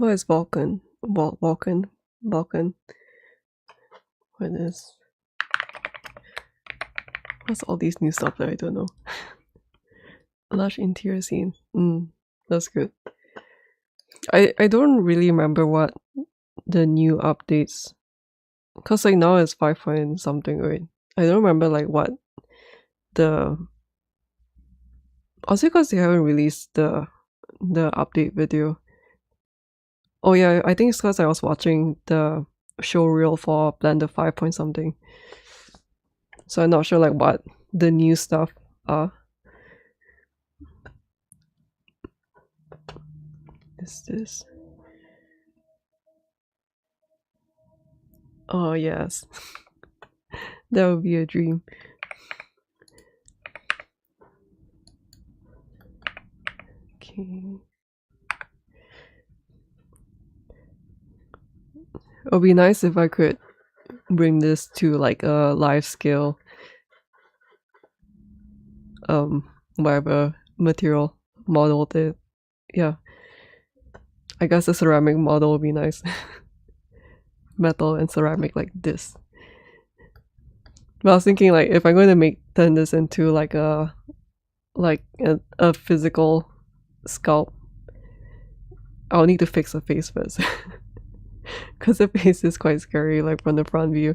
What is Vulcan? Vulcan? Vulcan? What is... What's all these new stuff that I don't know? Lush interior scene. That's good. I don't really remember what the new updates, because like now it's 5 point something, right? I don't remember like what the... Also because they haven't released the update video. Oh yeah, I think it's because I was watching the show reel for Blender 5 point something. So I'm not sure like what the new stuff are. Is this? Oh yes. That would be a dream. Okay. It would be nice if I could bring this to like a live scale whatever material model that, yeah, I guess a ceramic model would be nice. Metal and ceramic like this. But I was thinking like if I'm going to turn this into like a physical sculpt, I'll need to fix the face first. Because the face is quite scary like from the front view.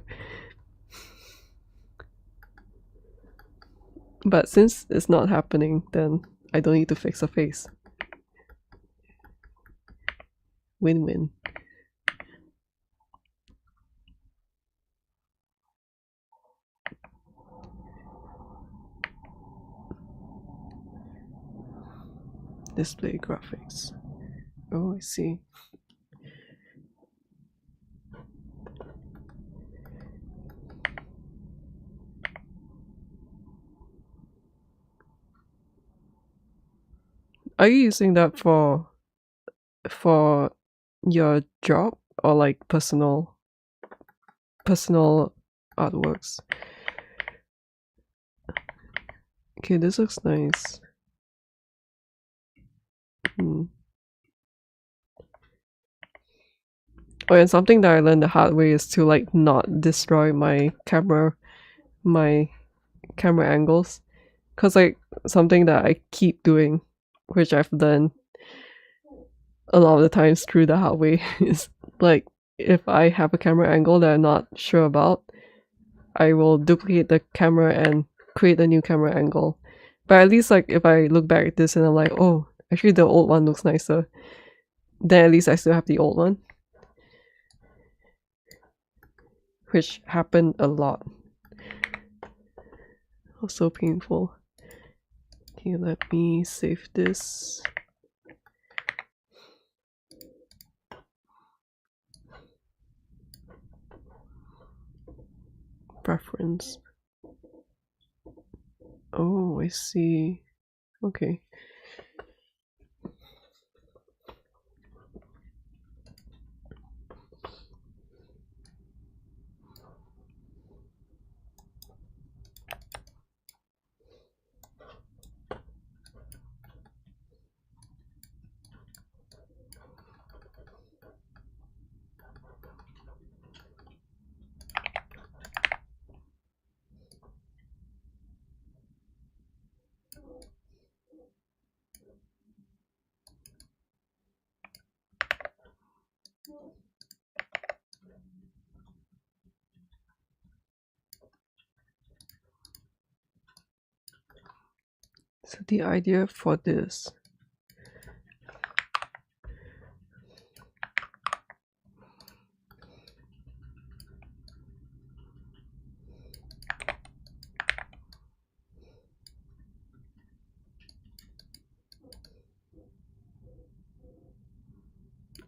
But since it's not happening, then I don't need to fix the face. Win-win. Display graphics. Oh, I see. Are you using that for your job or like personal artworks? Okay, this looks nice. Oh, and something that I learned the hard way is to like not destroy my camera angles, because like something that I keep doing, which I've done a lot of the times through the hard way, is like if I have a camera angle that I'm not sure about, I will duplicate the camera and create a new camera angle. But at least like if I look back at this and I'm like, oh, actually the old one looks nicer, then at least I still have the old one. Which happened a lot. It was so painful. Okay, let me save this. Preference. Oh, I see. Okay. So the idea for this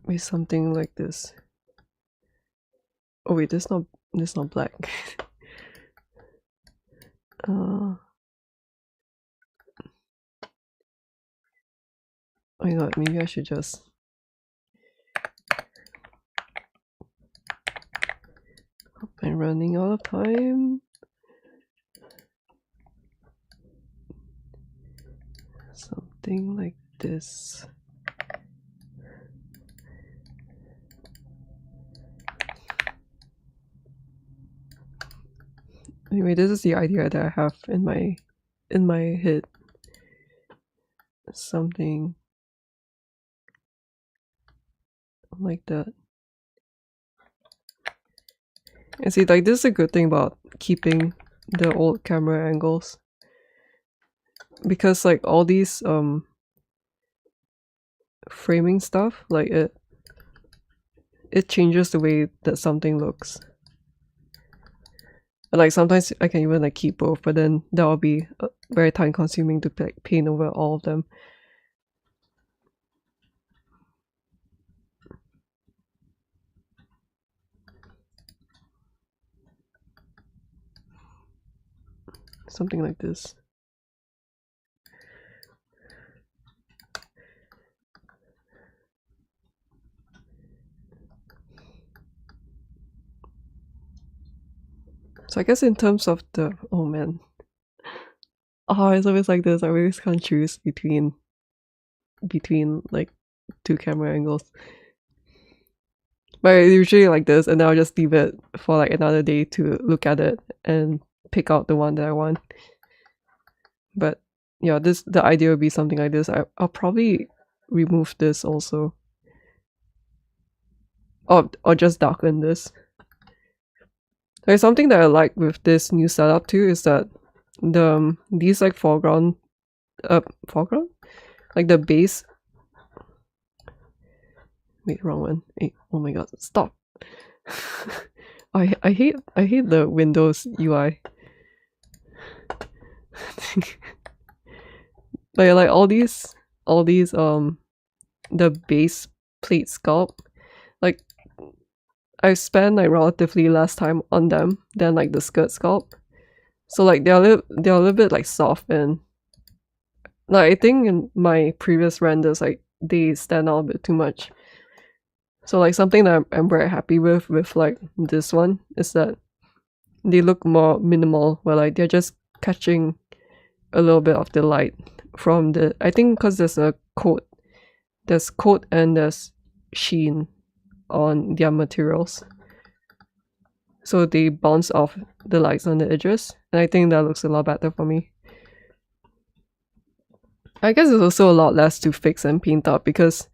is something like this. Oh wait, this not black. Oh my god, maybe I should just... I'm running out of time. Something like this. Anyway, this is the idea that I have in my head. Something like that. And see, like, this is a good thing about keeping the old camera angles, because like all these framing stuff, like it changes the way that something looks. And like sometimes I can even like keep both, but then that will be very time consuming to like paint over all of them. Something like this. So I guess in terms of the, oh man, it's always like this. I always can't choose between like two camera angles. But it's usually like this, and then I'll just leave it for like another day to look at it and pick out the one that I want. But yeah, the idea would be something like this. I'll probably remove this also, or just darken this. There's something that I like with this new setup too, is that these like foreground, like the base. Wait, wrong one. Oh my god, stop. I hate the Windows UI. But like all these the base plate sculpt, like I spent like relatively less time on them than like the skirt sculpt. So like they're a little bit like soft, and like I think in my previous renders like they stand out a bit too much. So like something that I'm very happy with like this one is that they look more minimal, where like they're just catching a little bit of the light from the, I think because there's coat and there's sheen on their materials, so they bounce off the lights on the edges, and I think that looks a lot better for me. I guess there's also a lot less to fix and paint up, because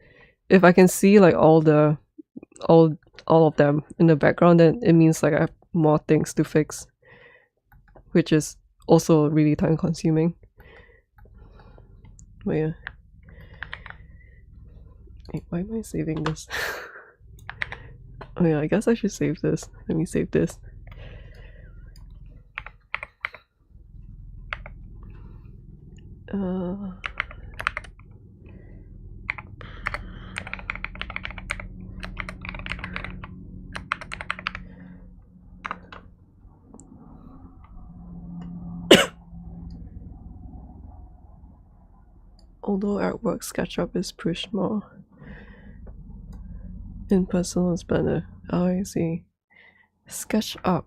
if I can see like all of them in the background, then it means like I have more things to fix, which is also really time consuming. But yeah. Wait, why am I saving this? Oh yeah, I guess I should save this. Let me save this. Although artwork SketchUp is pushed more, in personal is better. Oh, I see. SketchUp.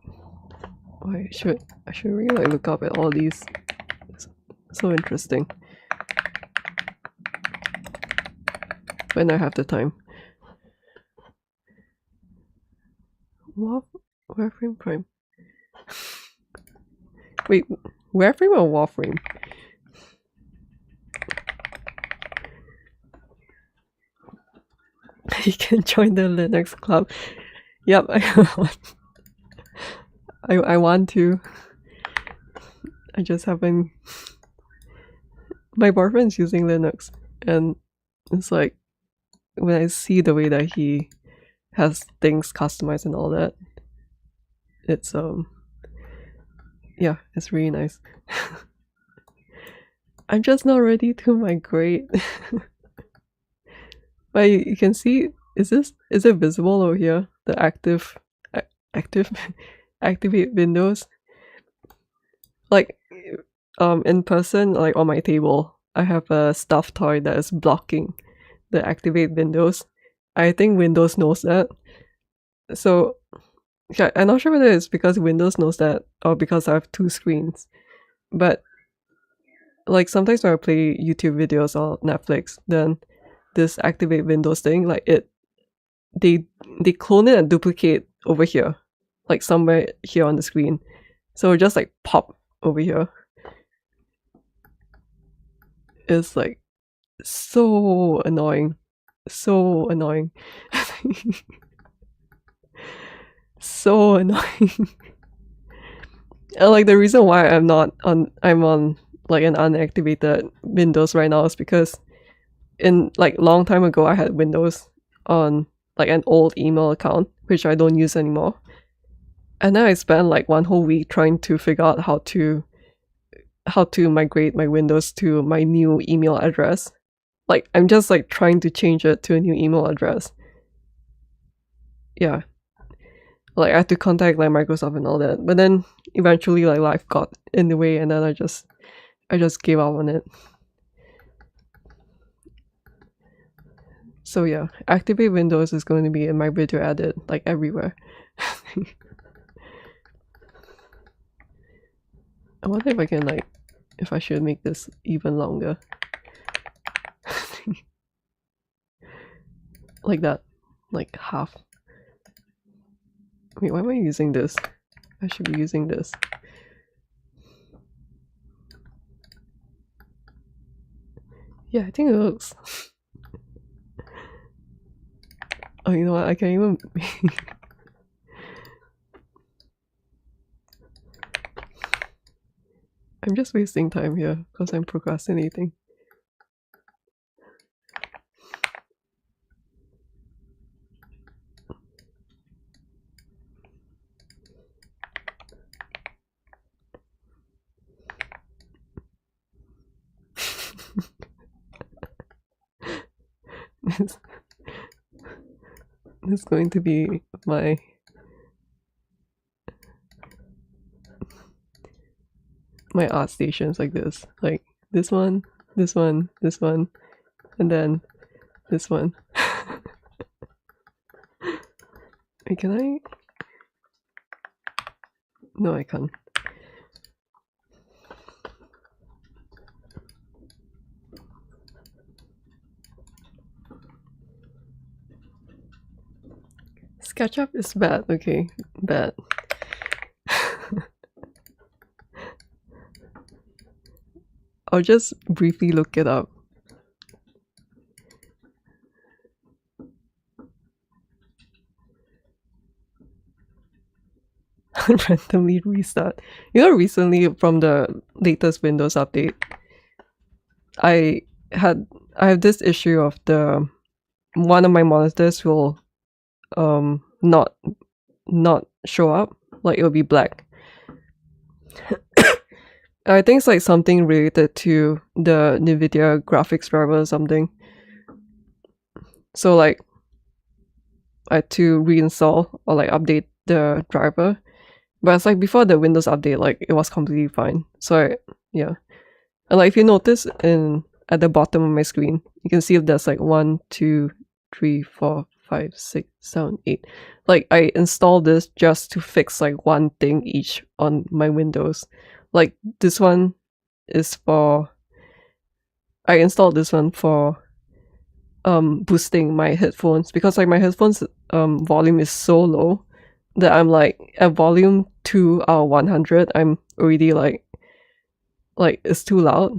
Oh, I should really like look up at all these. It's so interesting. When I have the time. Wireframe Prime. Wait, wireframe or Warframe? You can join the Linux club. Yep, I want to. I just haven't. My boyfriend's using Linux, and it's like when I see the way that he has things customized and all that, it's yeah, it's really nice. I'm just not ready to migrate. But you can see, is it visible over here? The activate windows. Like in person, like on my table, I have a stuffed toy that is blocking the activate windows. I think Windows knows that. So yeah, I'm not sure whether it's because Windows knows that or because I have two screens. But like sometimes when I play YouTube videos or Netflix, then this activate Windows thing, like they clone it and duplicate over here, like somewhere here on the screen. So it just like pop over here. It's like so annoying. So annoying. So annoying. And like the reason why I'm on like an unactivated Windows right now is because in like long time ago I had Windows on like an old email account which I don't use anymore. And then I spent like one whole week trying to figure out how to migrate my Windows to my new email address. Like I'm just like trying to change it to a new email address. Yeah. Like I had to contact like Microsoft and all that. But then eventually like life got in the way and then I just gave up on it. So yeah, activate Windows is going to be in my video edit like everywhere. I wonder if I can like if I should make this even longer. Like that. Like half. Wait, why am I using this? I should be using this. Yeah, I think it looks. Oh, you know what? I can't even. I'm just wasting time here because I'm procrastinating. This is going to be my art stations like this. Like this one, this one, this one, and then this one. Wait, can I? No, I can't. SketchUp is bad. Okay, bad. I'll just briefly look it up. Randomly restart. You know, recently from the latest Windows update, I have this issue of the one of my monitors will not show up, like it'll be black. I think it's like something related to the NVIDIA graphics driver or something. So like I had to reinstall or like update the driver. But it's like before the Windows update, like it was completely fine. So yeah. And like if you notice at the bottom of my screen, you can see if there's like 1, 2, 3, 4, 5, 6, 7, 8. Like I installed this just to fix like one thing each on my Windows. Like this one is for I installed this one for boosting my headphones because like my headphones volume is so low that I'm like at volume 2 out of 100 I'm already like it's too loud.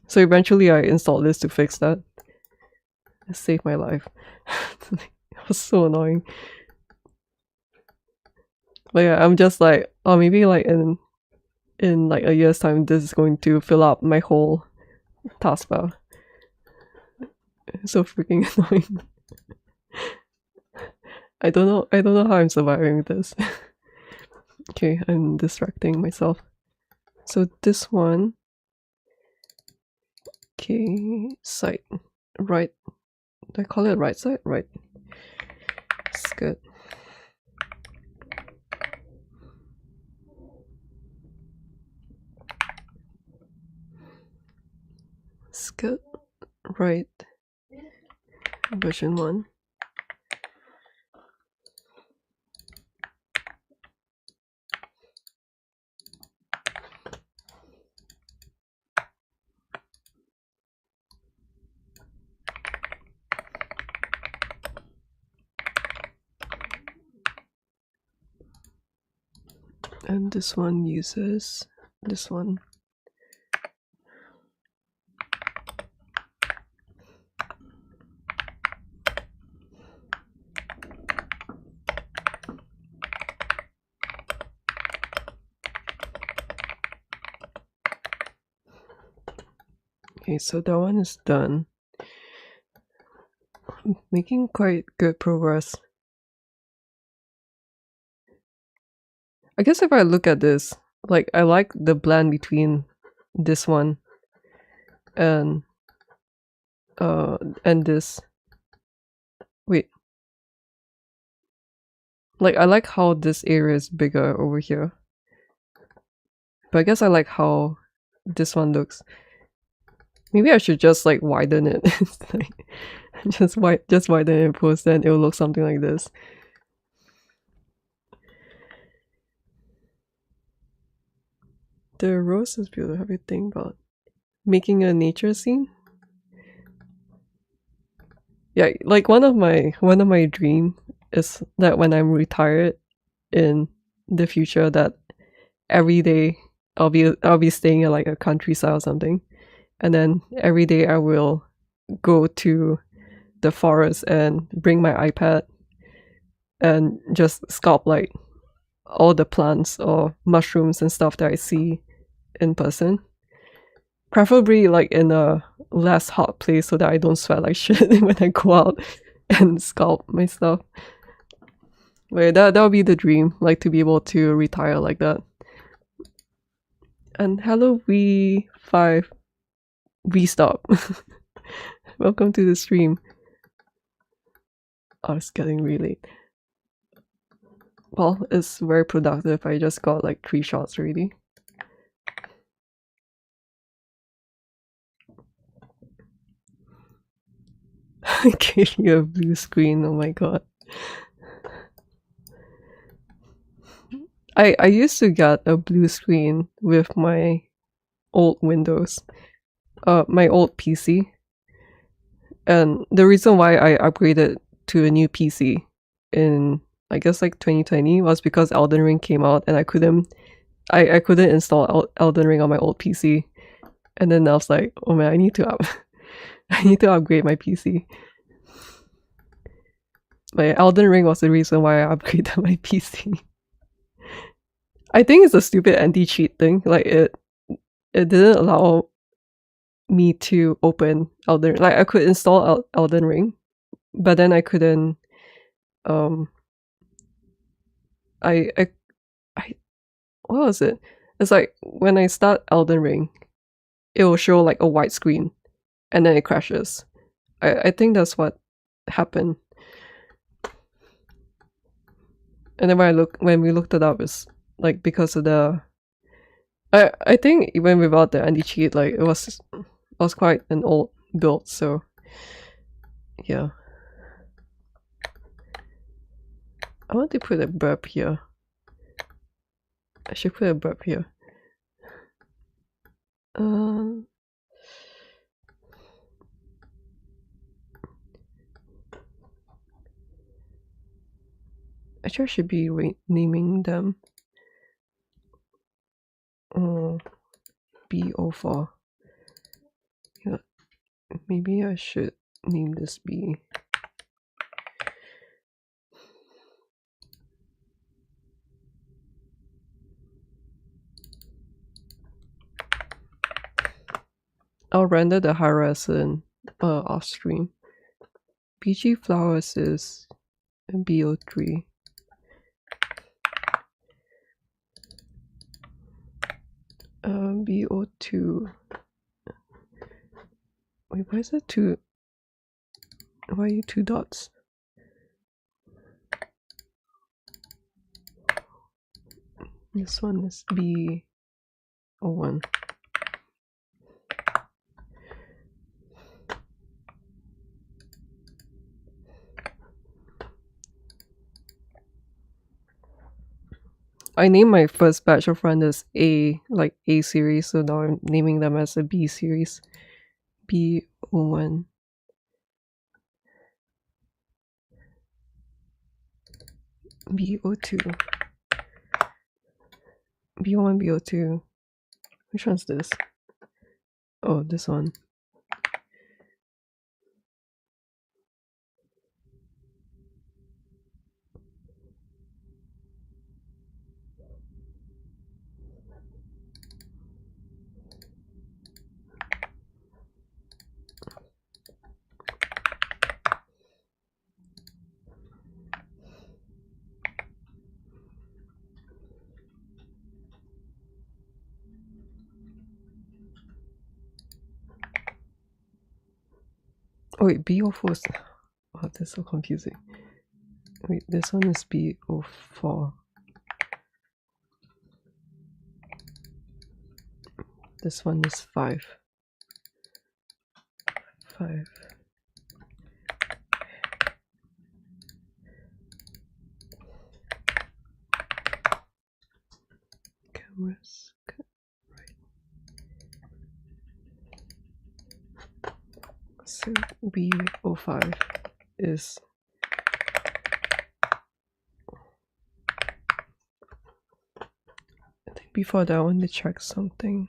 So eventually I installed this to fix that. It saved my life. It was so annoying. But yeah, I'm just like, oh, maybe like in like a year's time this is going to fill up my whole taskbar. It's so freaking annoying. I don't know how I'm surviving with this. Okay, I'm distracting myself. So this one, okay, side, right, do I call it right side? Right. It's good. Sculpt, right, version 1. And this one uses this one. Okay, so that one is done. I'm making quite good progress. I guess if I look at this, like I like the blend between this one and this. Wait. Like I like how this area is bigger over here. But I guess I like how this one looks. Maybe I should just like widen it. Like, just widen it in post, then it will look something like this. The rose is beautiful. Have you think about making a nature scene? Yeah, like one of my dream is that when I'm retired in the future, that every day I'll be staying in like a countryside or something, and then every day I will go to the forest and bring my iPad and just sculpt like all the plants or mushrooms and stuff that I see in person. Preferably like in a less hot place so that I don't sweat like shit when I go out and sculpt my stuff. Wait, that would be the dream, like to be able to retire like that. And hello V5 V-stop. Welcome to the stream. Oh, it's getting really late. Well, it's very productive. I just got like 3 shots already. I gave you a blue screen, oh my god. I used to get a blue screen with my old Windows, my old PC. And the reason why I upgraded to a new PC in I guess like 2020 was because Elden Ring came out and I couldn't install Elden Ring on my old PC. And then I was like, oh man, I need to upgrade my PC. My Elden Ring was the reason why I upgraded my PC. I think it's a stupid anti-cheat thing. Like it didn't allow me to open Elden Ring. Like I could install Elden Ring, but then I couldn't. I what was it? It's like when I start Elden Ring, it will show like a white screen, and then it crashes. I think that's what happened. And then when we looked it up, it's like because of the. I think even without the anti-cheat, like it was quite an old build, so yeah. I want to put a burp here. I should put a burp here. Actually, I should be naming them. B04. Yeah, maybe I should name this B. I'll render the high-res off stream. PG Flowers is B03. B02. Wait, why is it 2? Why are you 2 dots? This one is B01. I named my first batch of renders A series, so now I'm naming them as a B series. B01. B02. B01, B02. Which one's this? Oh, this one. Oh wait, B04 is... Oh, that's so confusing. Wait, this one is B04. This one is 5. 5. Cameras. Right. So B05 is... I think before that I want to check something.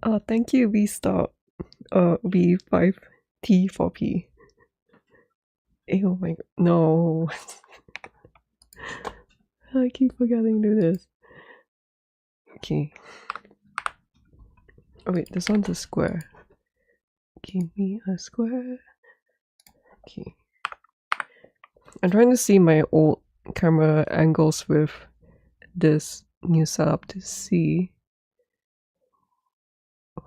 Oh, thank you, V star. V5T4P. Oh my god, no. I keep forgetting to do this. Okay. Oh wait, this one's a square. Give me a square. Okay. I'm trying to see my old camera angles with this new setup to see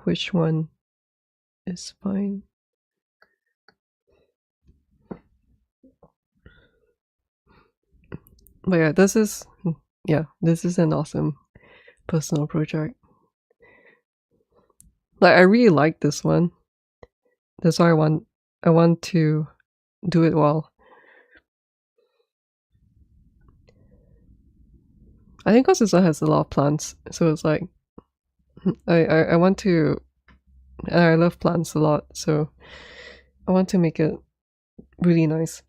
which one is fine. But yeah, this is an awesome personal project. Like, I really like this one. That's why I want to do it well. I think because this one has a lot of plants, so it's like I want to, and I love plants a lot, so I want to make it really nice.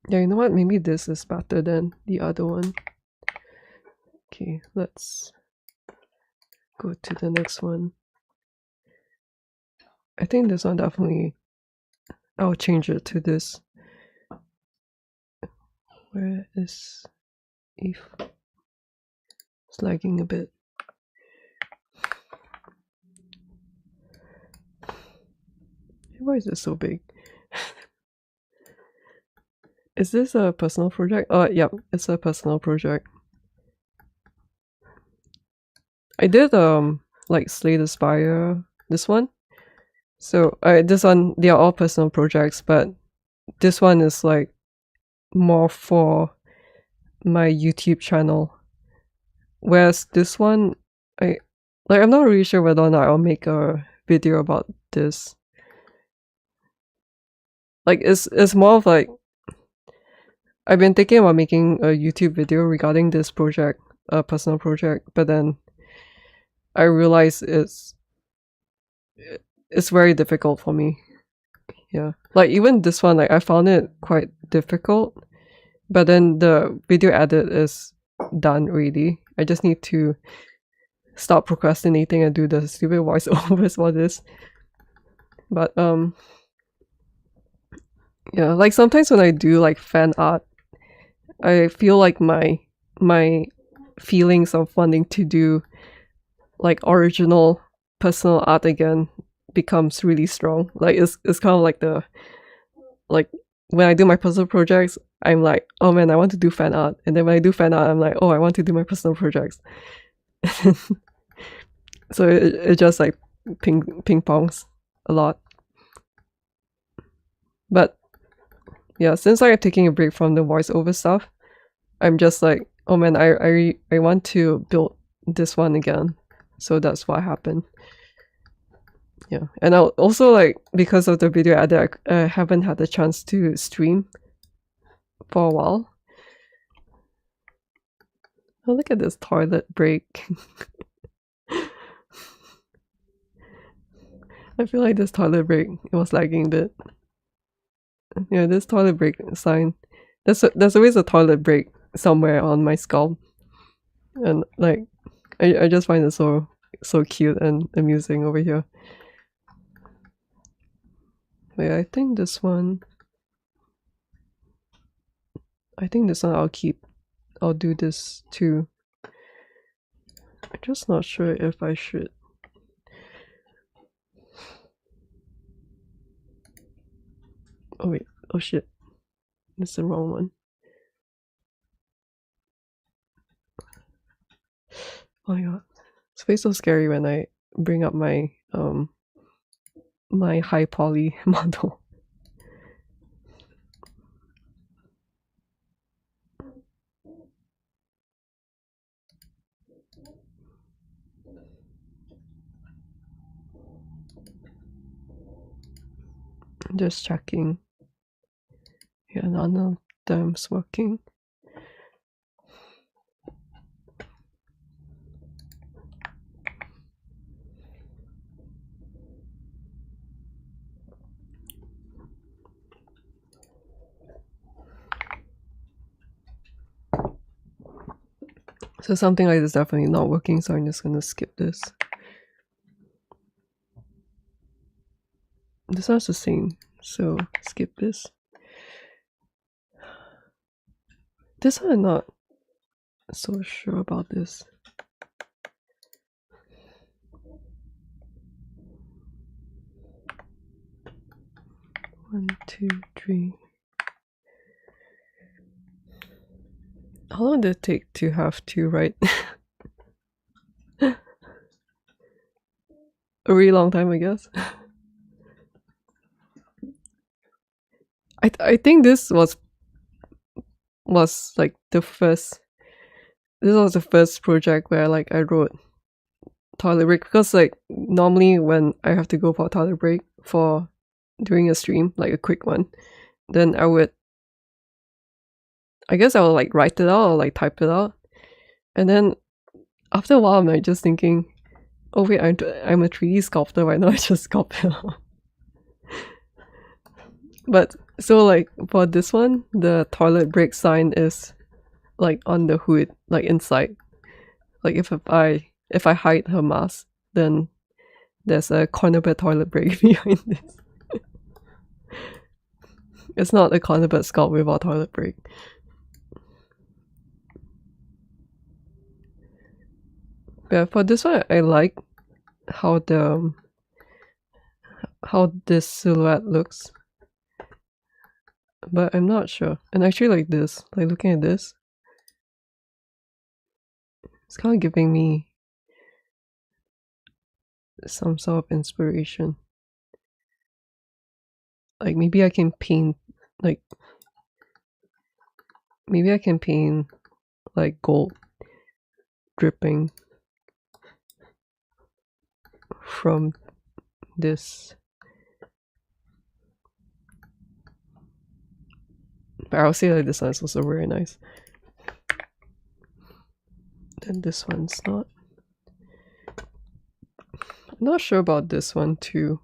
Yeah, you know what? Maybe this is better than the other one. Okay, let's go to the next one. I think this one definitely, I'll change it to this. Where is if it's lagging a bit. Why is it so big? Is this a personal project? Oh, yep, it's a personal project. I did like Slay The Spire, this one. So this one, they are all personal projects, but this one is like more for my YouTube channel. Whereas this one, I'm not really sure whether or not I'll make a video about this. Like it's more of like, I've been thinking about making a YouTube video regarding this project, a personal project, but then I realized it's very difficult for me. Yeah, like even this one, like I found it quite difficult, but then the video edit is done already. I just need to stop procrastinating and do the stupid voiceovers for this. But yeah, like sometimes when I do like fan art, I feel like my feelings of wanting to do like original personal art again becomes really strong. Like it's kind of like like when I do my personal projects, I'm like, oh man, I want to do fan art, and then when I do fan art, I'm like, oh, I want to do my personal projects. So it just like ping pongs a lot. But yeah, since I'm taking a break from the voiceover stuff, I'm just like Oh man, I want to build this one again, so that's what happened. Yeah, and I'll also, like, because of the video edit, I haven't had the chance to stream for a while. Oh, look at this toilet break. I feel like this toilet break, it was lagging a bit. Yeah, this toilet break sign. There's always a toilet break somewhere on my Sculpt, and like, I just find it so cute and amusing over here. Wait, I think this one I'll keep. I'll do this too. I'm just not sure if I should. Oh wait, oh shit. That's the wrong one. Oh my god. It's way so scary when I bring up my my high poly model. Just checking. Yeah, none of them's working. So something like this is definitely not working, so I'm just gonna skip this. This one's the same, so skip this. This one I'm not so sure about this. One, two, three. How long did it take to have to write? A really long time, I guess. I think this was like the first. This was the first project where like I wrote toilet break, because like normally when I have to go for a toilet break for doing a stream, like a quick one, then I would like write it out or like type it out, and then after a while I'm like just thinking, oh wait, I'm a 3D sculptor, why not I just sculpt it out? But so like for this one, the toilet break sign is like on the hood, like inside. Like if I hide her mask, then there's a corner bed toilet break behind this. It's not a corner bed sculpt without toilet break. But for this one, I like how this silhouette looks, but I'm not sure. And actually, like this, like looking at this, it's kind of giving me some sort of inspiration. Like maybe I can paint like gold dripping from this. But I'll say like this one is also very nice. Then this one's not. I'm not sure about this one too.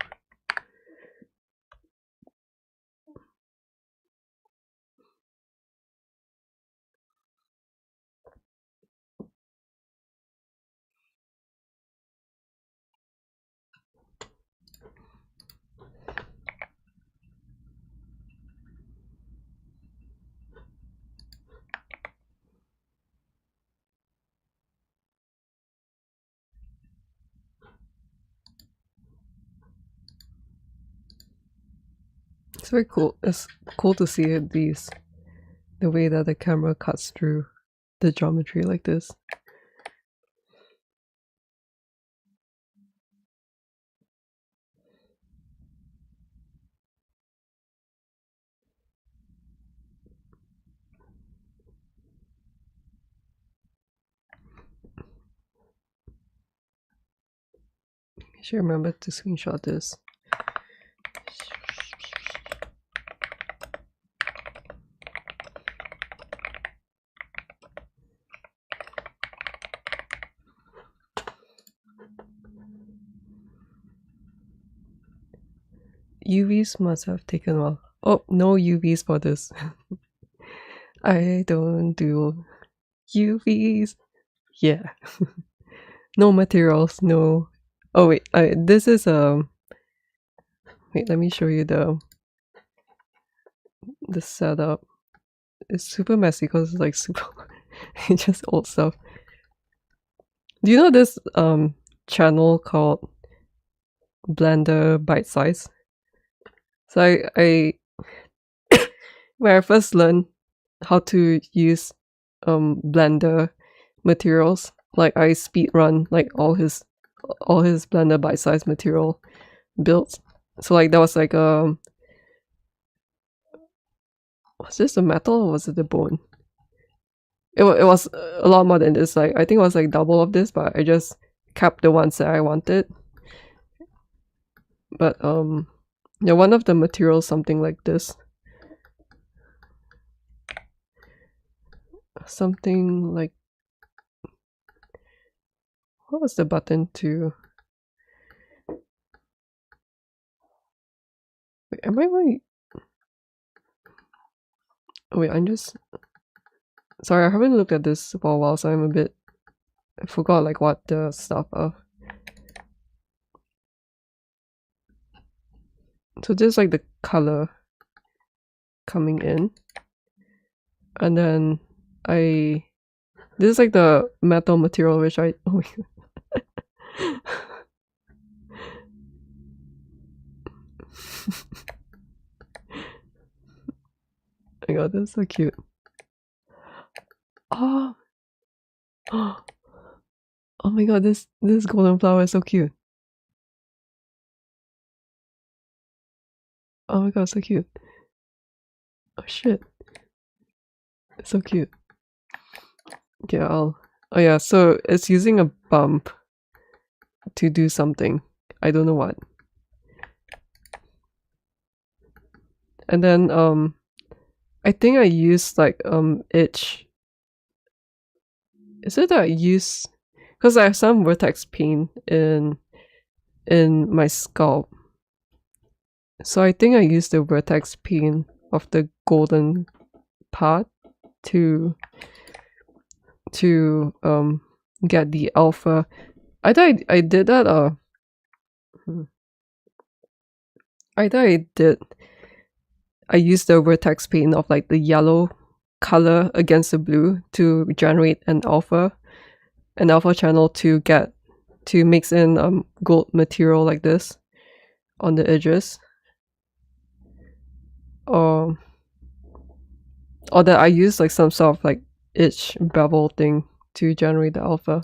It's very cool. It's cool to see the way that the camera cuts through the geometry like this. I should remember to screenshot this. UVs must have taken a while. Oh, no UVs for this. I don't do UVs. Yeah. No materials, no. Oh wait, this is wait, let me show you the setup. It's super messy because it's like super it's just old stuff. Do you know this channel called Blender Bite Size? So I when I first learned how to use Blender materials, like I speed run like all his Blender Bite Size material builds. So like that was like was this a metal or was it a bone? It was a lot more than this. Like I think it was like double of this, but I just kept the ones that I wanted. But yeah, one of the materials something like this. Something like, what was the button to? Wait, am I right? Oh, wait, I'm just sorry, I haven't looked at this for a while, so I'm a bit, I forgot like what the stuff are. So this is like the color coming in, and then this is like the metal material which I oh my god. Oh my god, that's so cute. Oh, oh my god, this golden flower is so cute. Oh my god, so cute. Oh shit, it's so cute. Okay, oh yeah, so it's using a bump to do something. I don't know what. And then I think I used like itch. Is it that I use, because I have some vertex paint in my Sculpt. So I think I used the vertex paint of the golden part to get the alpha. I thought I did that I used the vertex paint of like the yellow color against the blue to generate an alpha channel to mix in gold material like this on the edges, or that I use like some sort of like itch bevel thing to generate the alpha.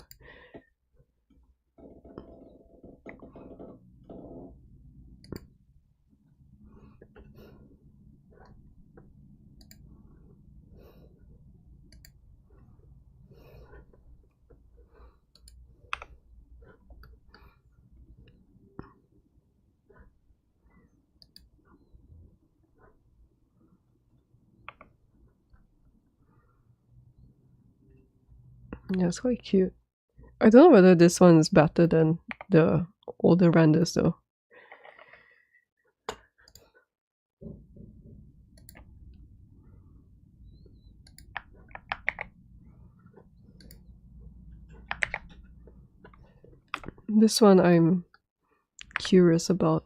Yeah, it's quite cute. I don't know whether this one is better than the older renders though. This one I'm curious about.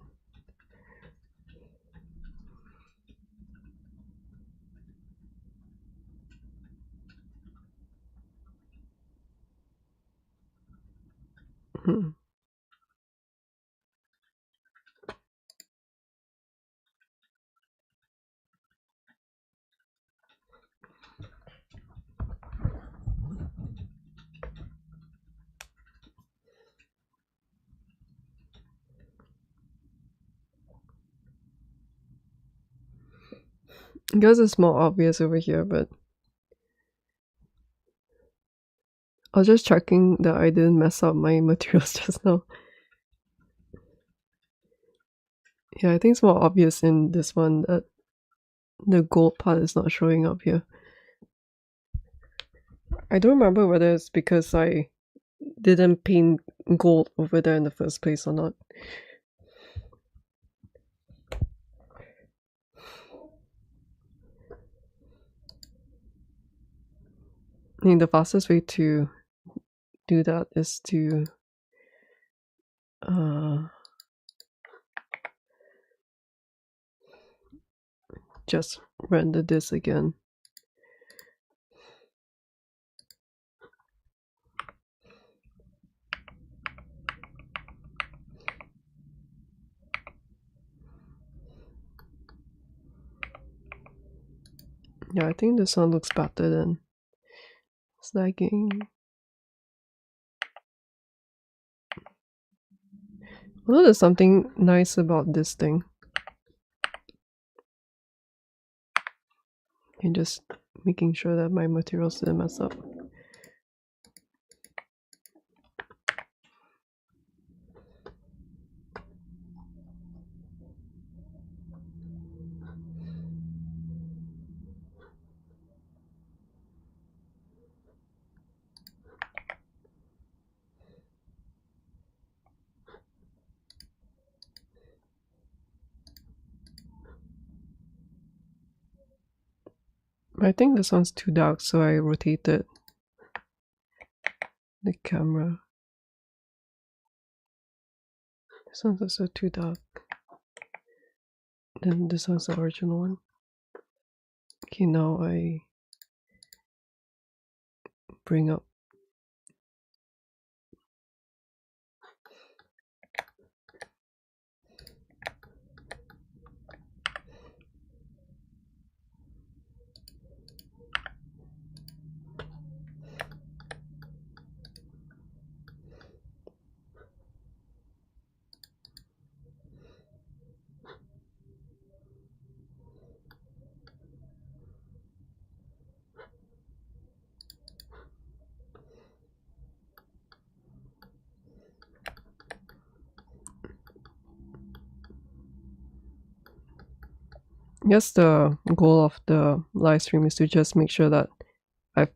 I guess it's more obvious over here, but I was just checking that I didn't mess up my materials just now. Yeah, I think it's more obvious in this one that the gold part is not showing up here. I don't remember whether it's because I didn't paint gold over there in the first place or not. I think the fastest way to do that is to just render this again. Yeah, I think this one looks better than snagging. Although there's something nice about this thing. And just making sure that my materials didn't mess up. I think this one's too dark, so I rotated the camera. This one's also too dark. Then this one's the original one. Okay, now I bring up. Yes, the goal of the live stream is to just make sure that I've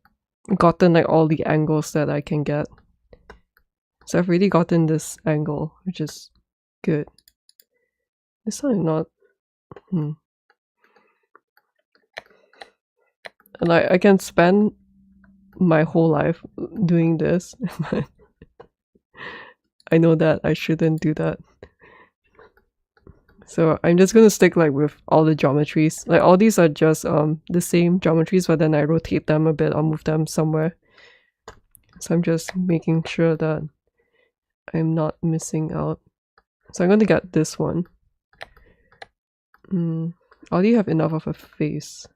gotten like all the angles that I can get. So I've really gotten this angle, which is good. This one is not. And I can spend my whole life doing this, but I know that I shouldn't do that. So I'm just gonna stick like with all the geometries. Like all these are just the same geometries, but then I rotate them a bit or move them somewhere. So I'm just making sure that I'm not missing out. So I'm going to get this one. I already have enough of a face.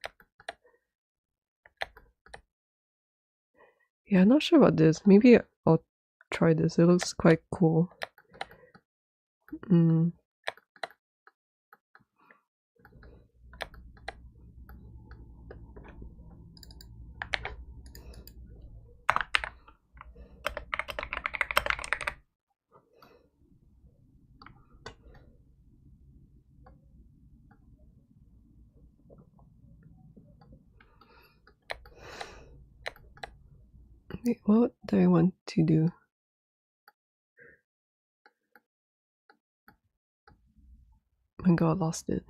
Yeah, I'm not sure about this. Maybe I'll try this. It looks quite cool. Wait, what do I want to do? Oh my god, lost it.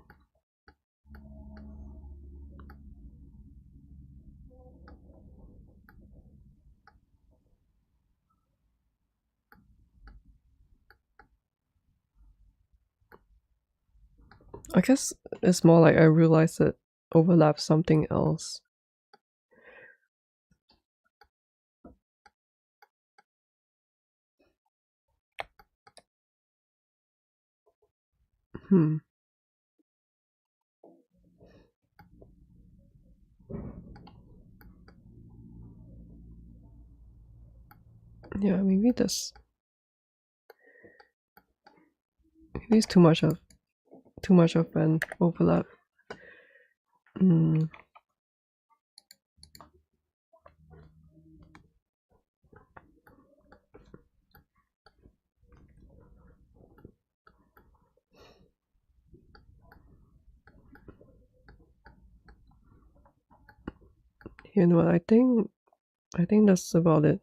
I guess it's more like I realized it overlaps something else. Yeah, maybe this. Maybe it's too much of an overlap. You know what? I think that's about it.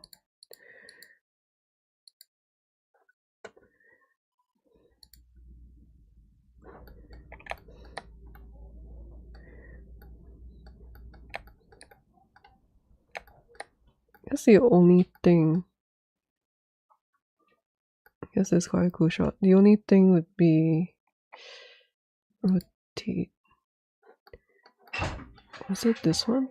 That's the only thing. I guess it's quite a cool shot. The only thing would be rotate. Was it this one?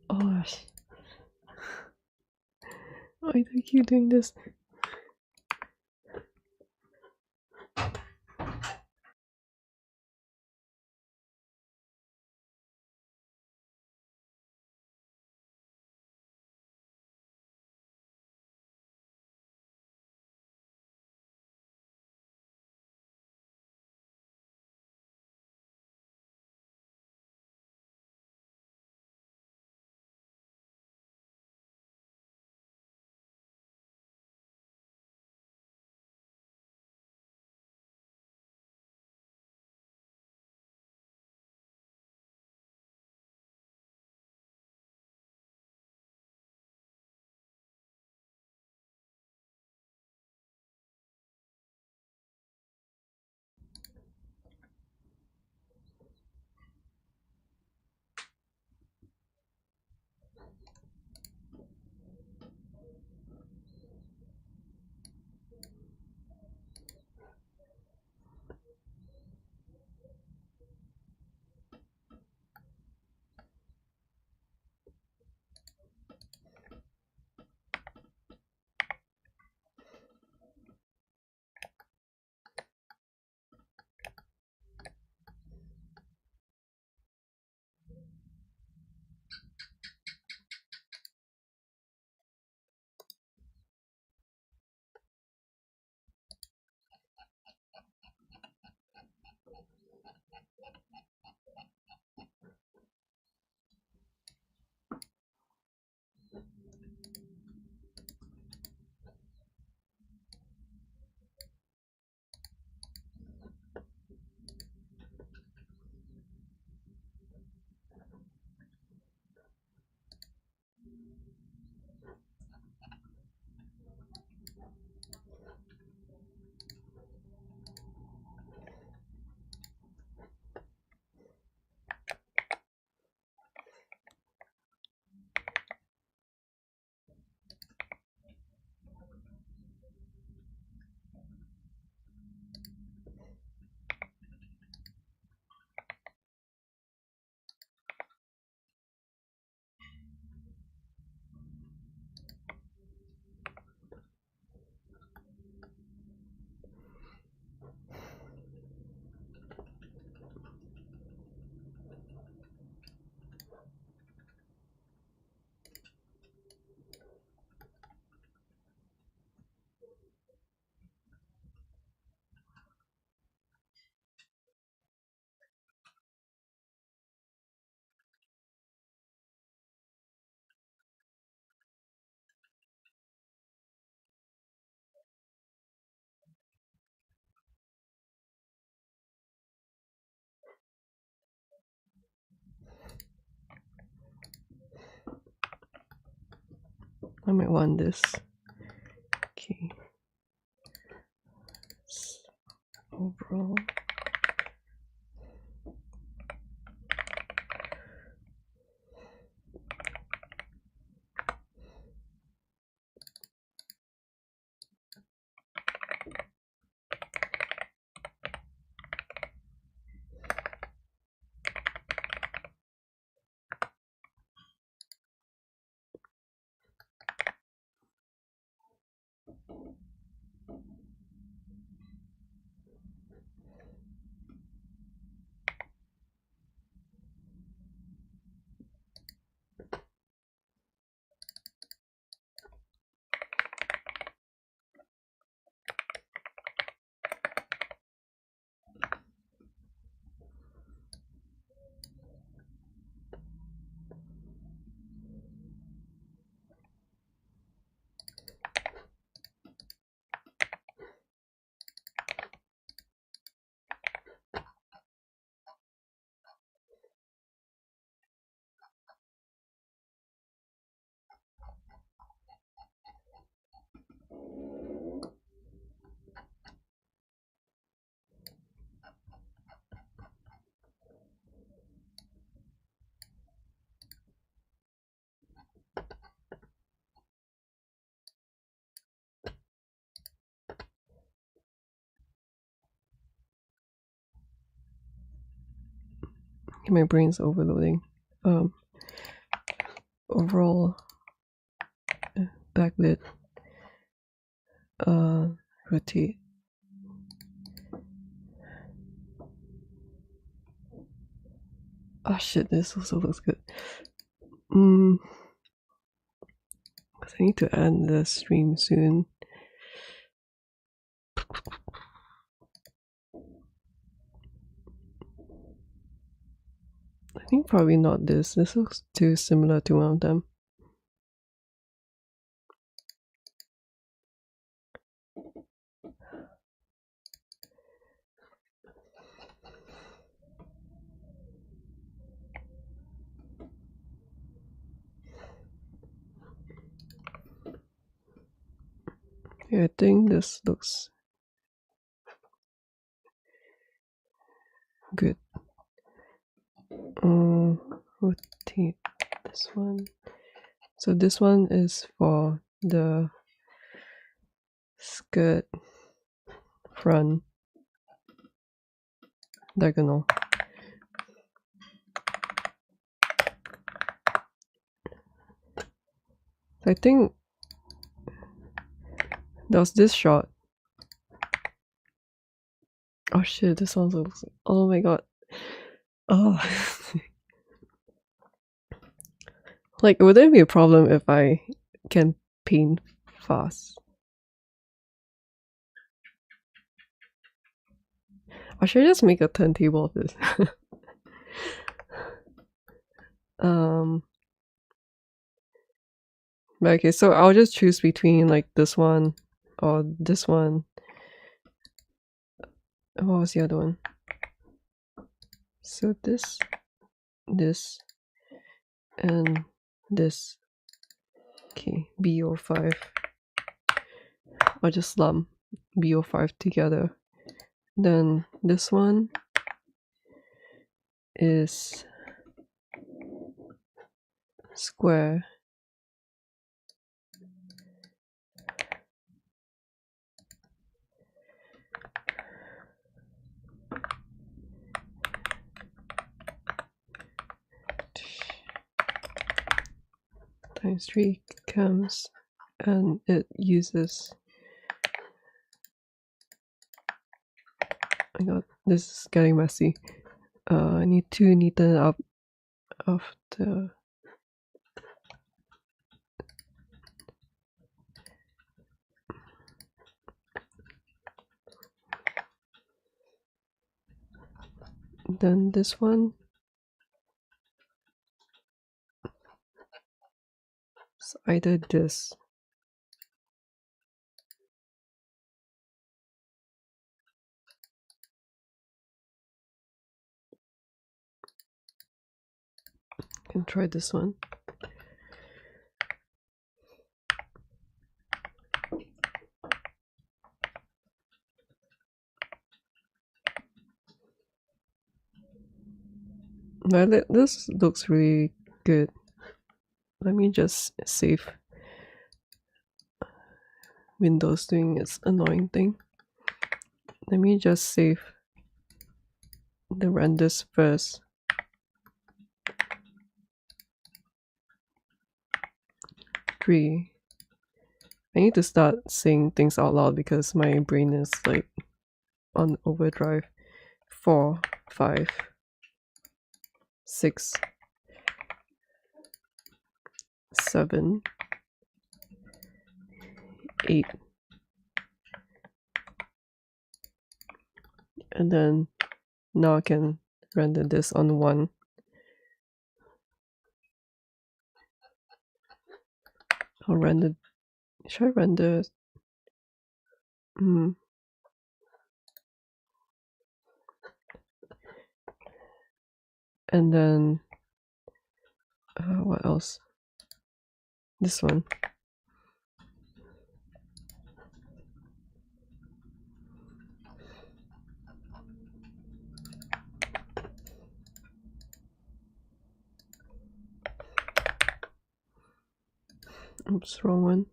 Oh, why do I keep doing this? I might want this. Okay. Overall. My brain's overloading. Overall backlit. Rotate. Oh shit, this also looks good. Cause I need to end the stream soon. I think probably not this. This looks too similar to one of them. Yeah, I think this looks good. Rotate this one. So this one is for the skirt front diagonal. I think there was this shot. Oh shit, this one looks. Oh my god. Oh. Like, would there be a problem if I can paint fast? Or should I just make a turntable of this? Okay, so I'll just choose between like this one or this one. What was the other one? So this, and this. Okay, BO5. I'll just lump BO5 together. Then this one is square. Times 3 cams, and it uses. I got this is getting messy. I need to neaten up after. Then this one is either this. Can try this one. This looks really good. Let me just save. Windows doing its annoying thing. Let me just save the renders first. I need to start saying things out loud because my brain is like on overdrive. 4, 5, 6, 7, 8. And then now I can render this on 1. I'll render. Should I render? And then what else? This one. Oops, wrong one.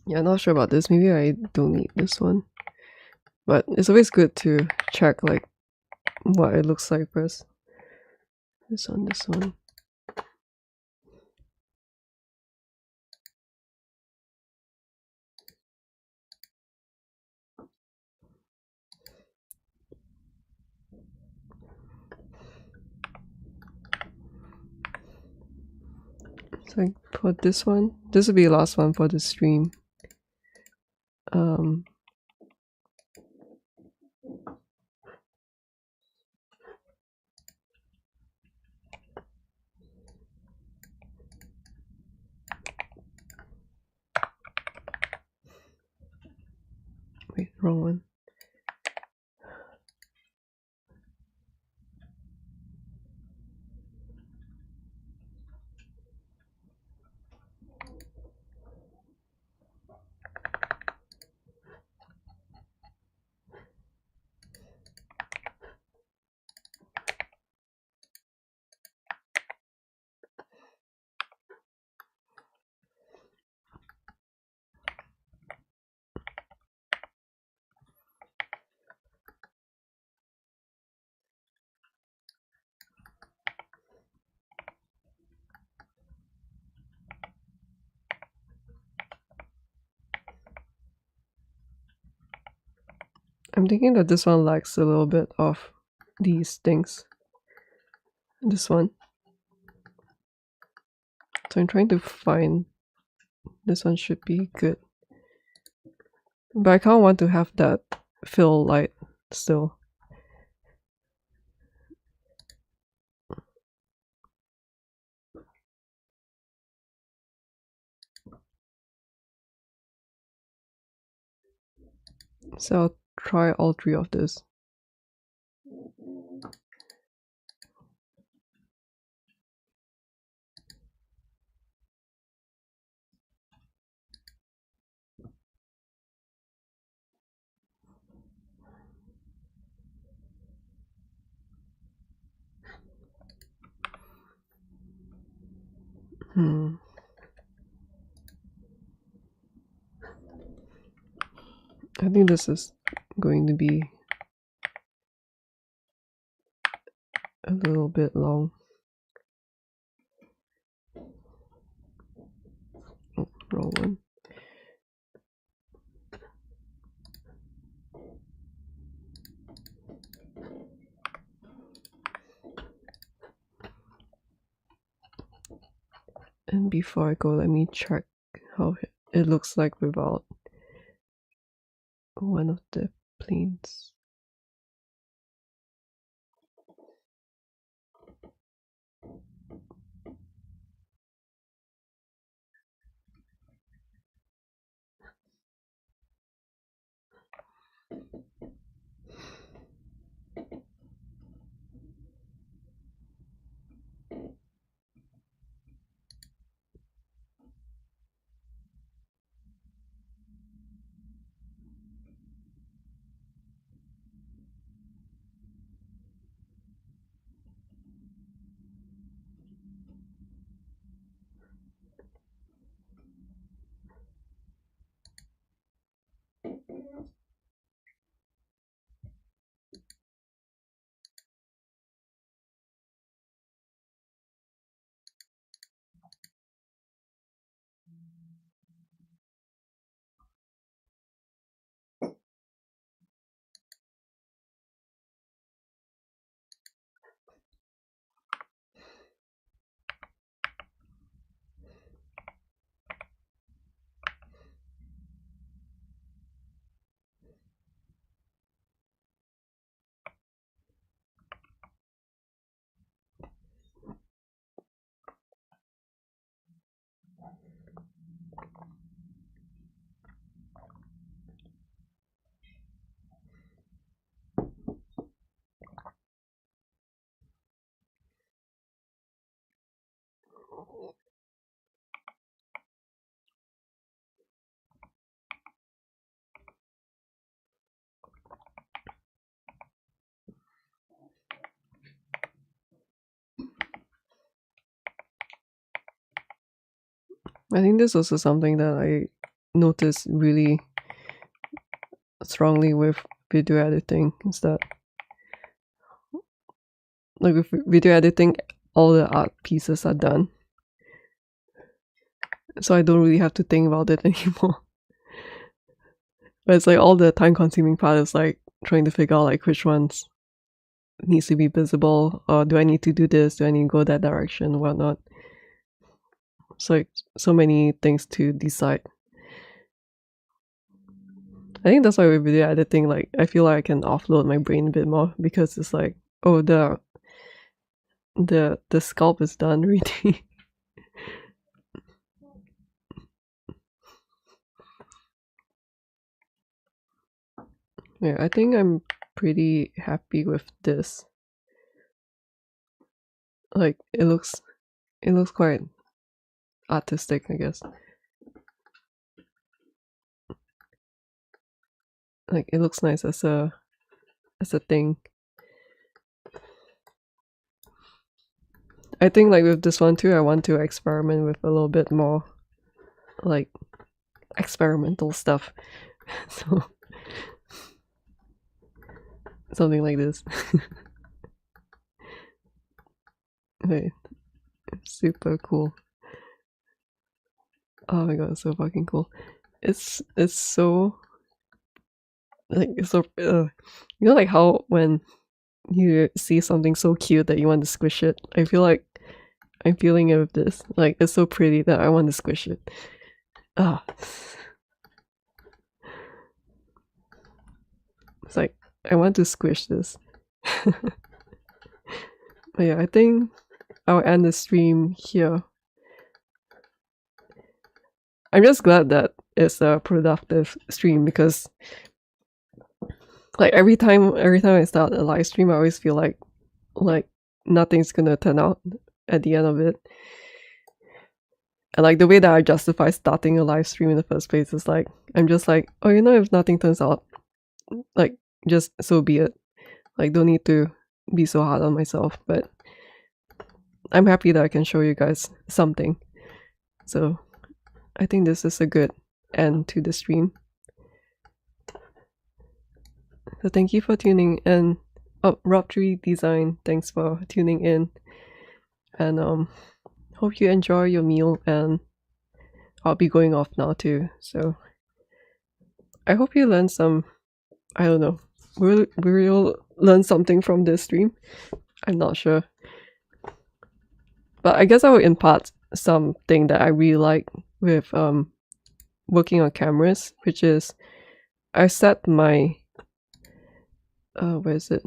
Yeah, not sure about this. Maybe I don't need this one. But it's always good to check like what it looks like first. This one. So I put this one. This will be the last one for the stream. Wait, wrong one. I'm thinking that this one lacks a little bit of these things. This one. So I'm trying to find. This one should be good. But I kind of want to have that fill light still. So I'll try all 3 of this. I think this is going to be a little bit long. Oh, wrong one. And before I go, let me check how it looks like without one of the planes. I think this is also something that I noticed really strongly with video editing, is that like with video editing, all the art pieces are done, so I don't really have to think about it anymore. But it's like all the time-consuming part is like trying to figure out like which ones needs to be visible, or do I need to do this, do I need to go that direction, whatnot. It's like so many things to decide. I think that's why with video editing, like I feel like I can offload my brain a bit more, because it's like, oh, the sculpt is done really. Yeah, I think I'm pretty happy with this. Like it looks quite artistic, I guess. Like it looks nice as a thing. I think like with this one too, I want to experiment with a little bit more like experimental stuff. So something like this. Okay. Super cool. Oh my god, it's so fucking cool. It's so like, it's so you know, like how when you see something so cute that you want to squish it, I feel like I'm feeling it with this. Like it's so pretty that I want to squish it. Ah, it's like I want to squish this. But yeah, I think I'll end the stream here. I'm just glad that it's a productive stream, because like every time I start a live stream, I always feel like nothing's gonna turn out at the end of it. And like the way that I justify starting a live stream in the first place is like, I'm just like, oh, you know, if nothing turns out, like just so be it. Like don't need to be so hard on myself. But I'm happy that I can show you guys something. So I think this is a good end to the stream. So thank you for tuning in. Oh, Rob3 Design, thanks for tuning in. And hope you enjoy your meal, and I'll be going off now too. So I hope you learn some, I don't know, we'll learn something from this stream. I'm not sure. But I guess I will impart something that I really like with working on cameras, which is I set my where is it?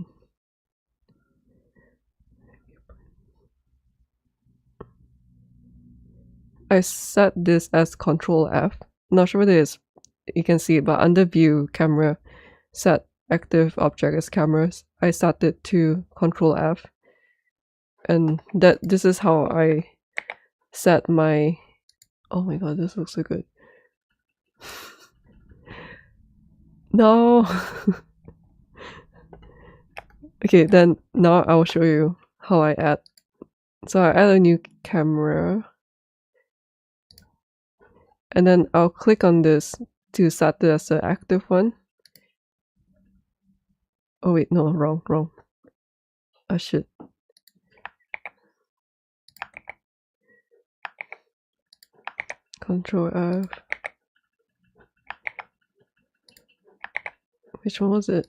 I set this as Control F. Not sure what it is. You can see it, but under View, Camera, Set Active Object as Cameras, I set it to Control F, and this is how I set my. Oh my god, this looks so good. No. Okay, then now I'll show you how I add. So I add a new camera, and then I'll click on this to set it as the active one. Oh wait, no, wrong. Oh shit. Control F. Which one was it?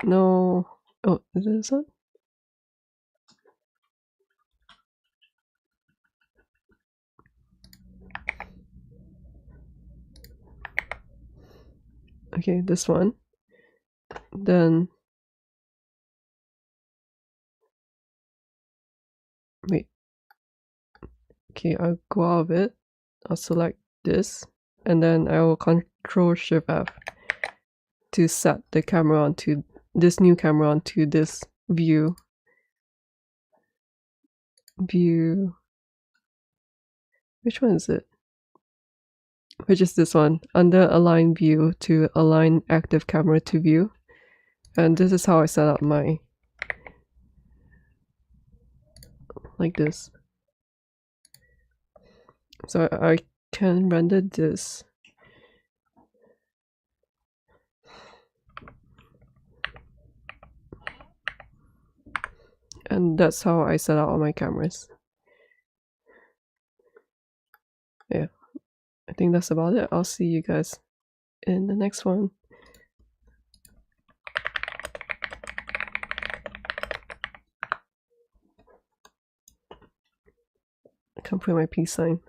No. Oh, is it this one? Okay, this one. Then wait. Okay, I'll go out of it. I'll select this, and then I will Control Shift F to set the camera onto this new camera onto this view. Which one is it? Which is this one, under Align View to align active camera to view. And this is how I set up my, like this. So I can render this. And that's how I set out all my cameras. Yeah, I think that's about it. I'll see you guys in the next one. I can't put my peace sign.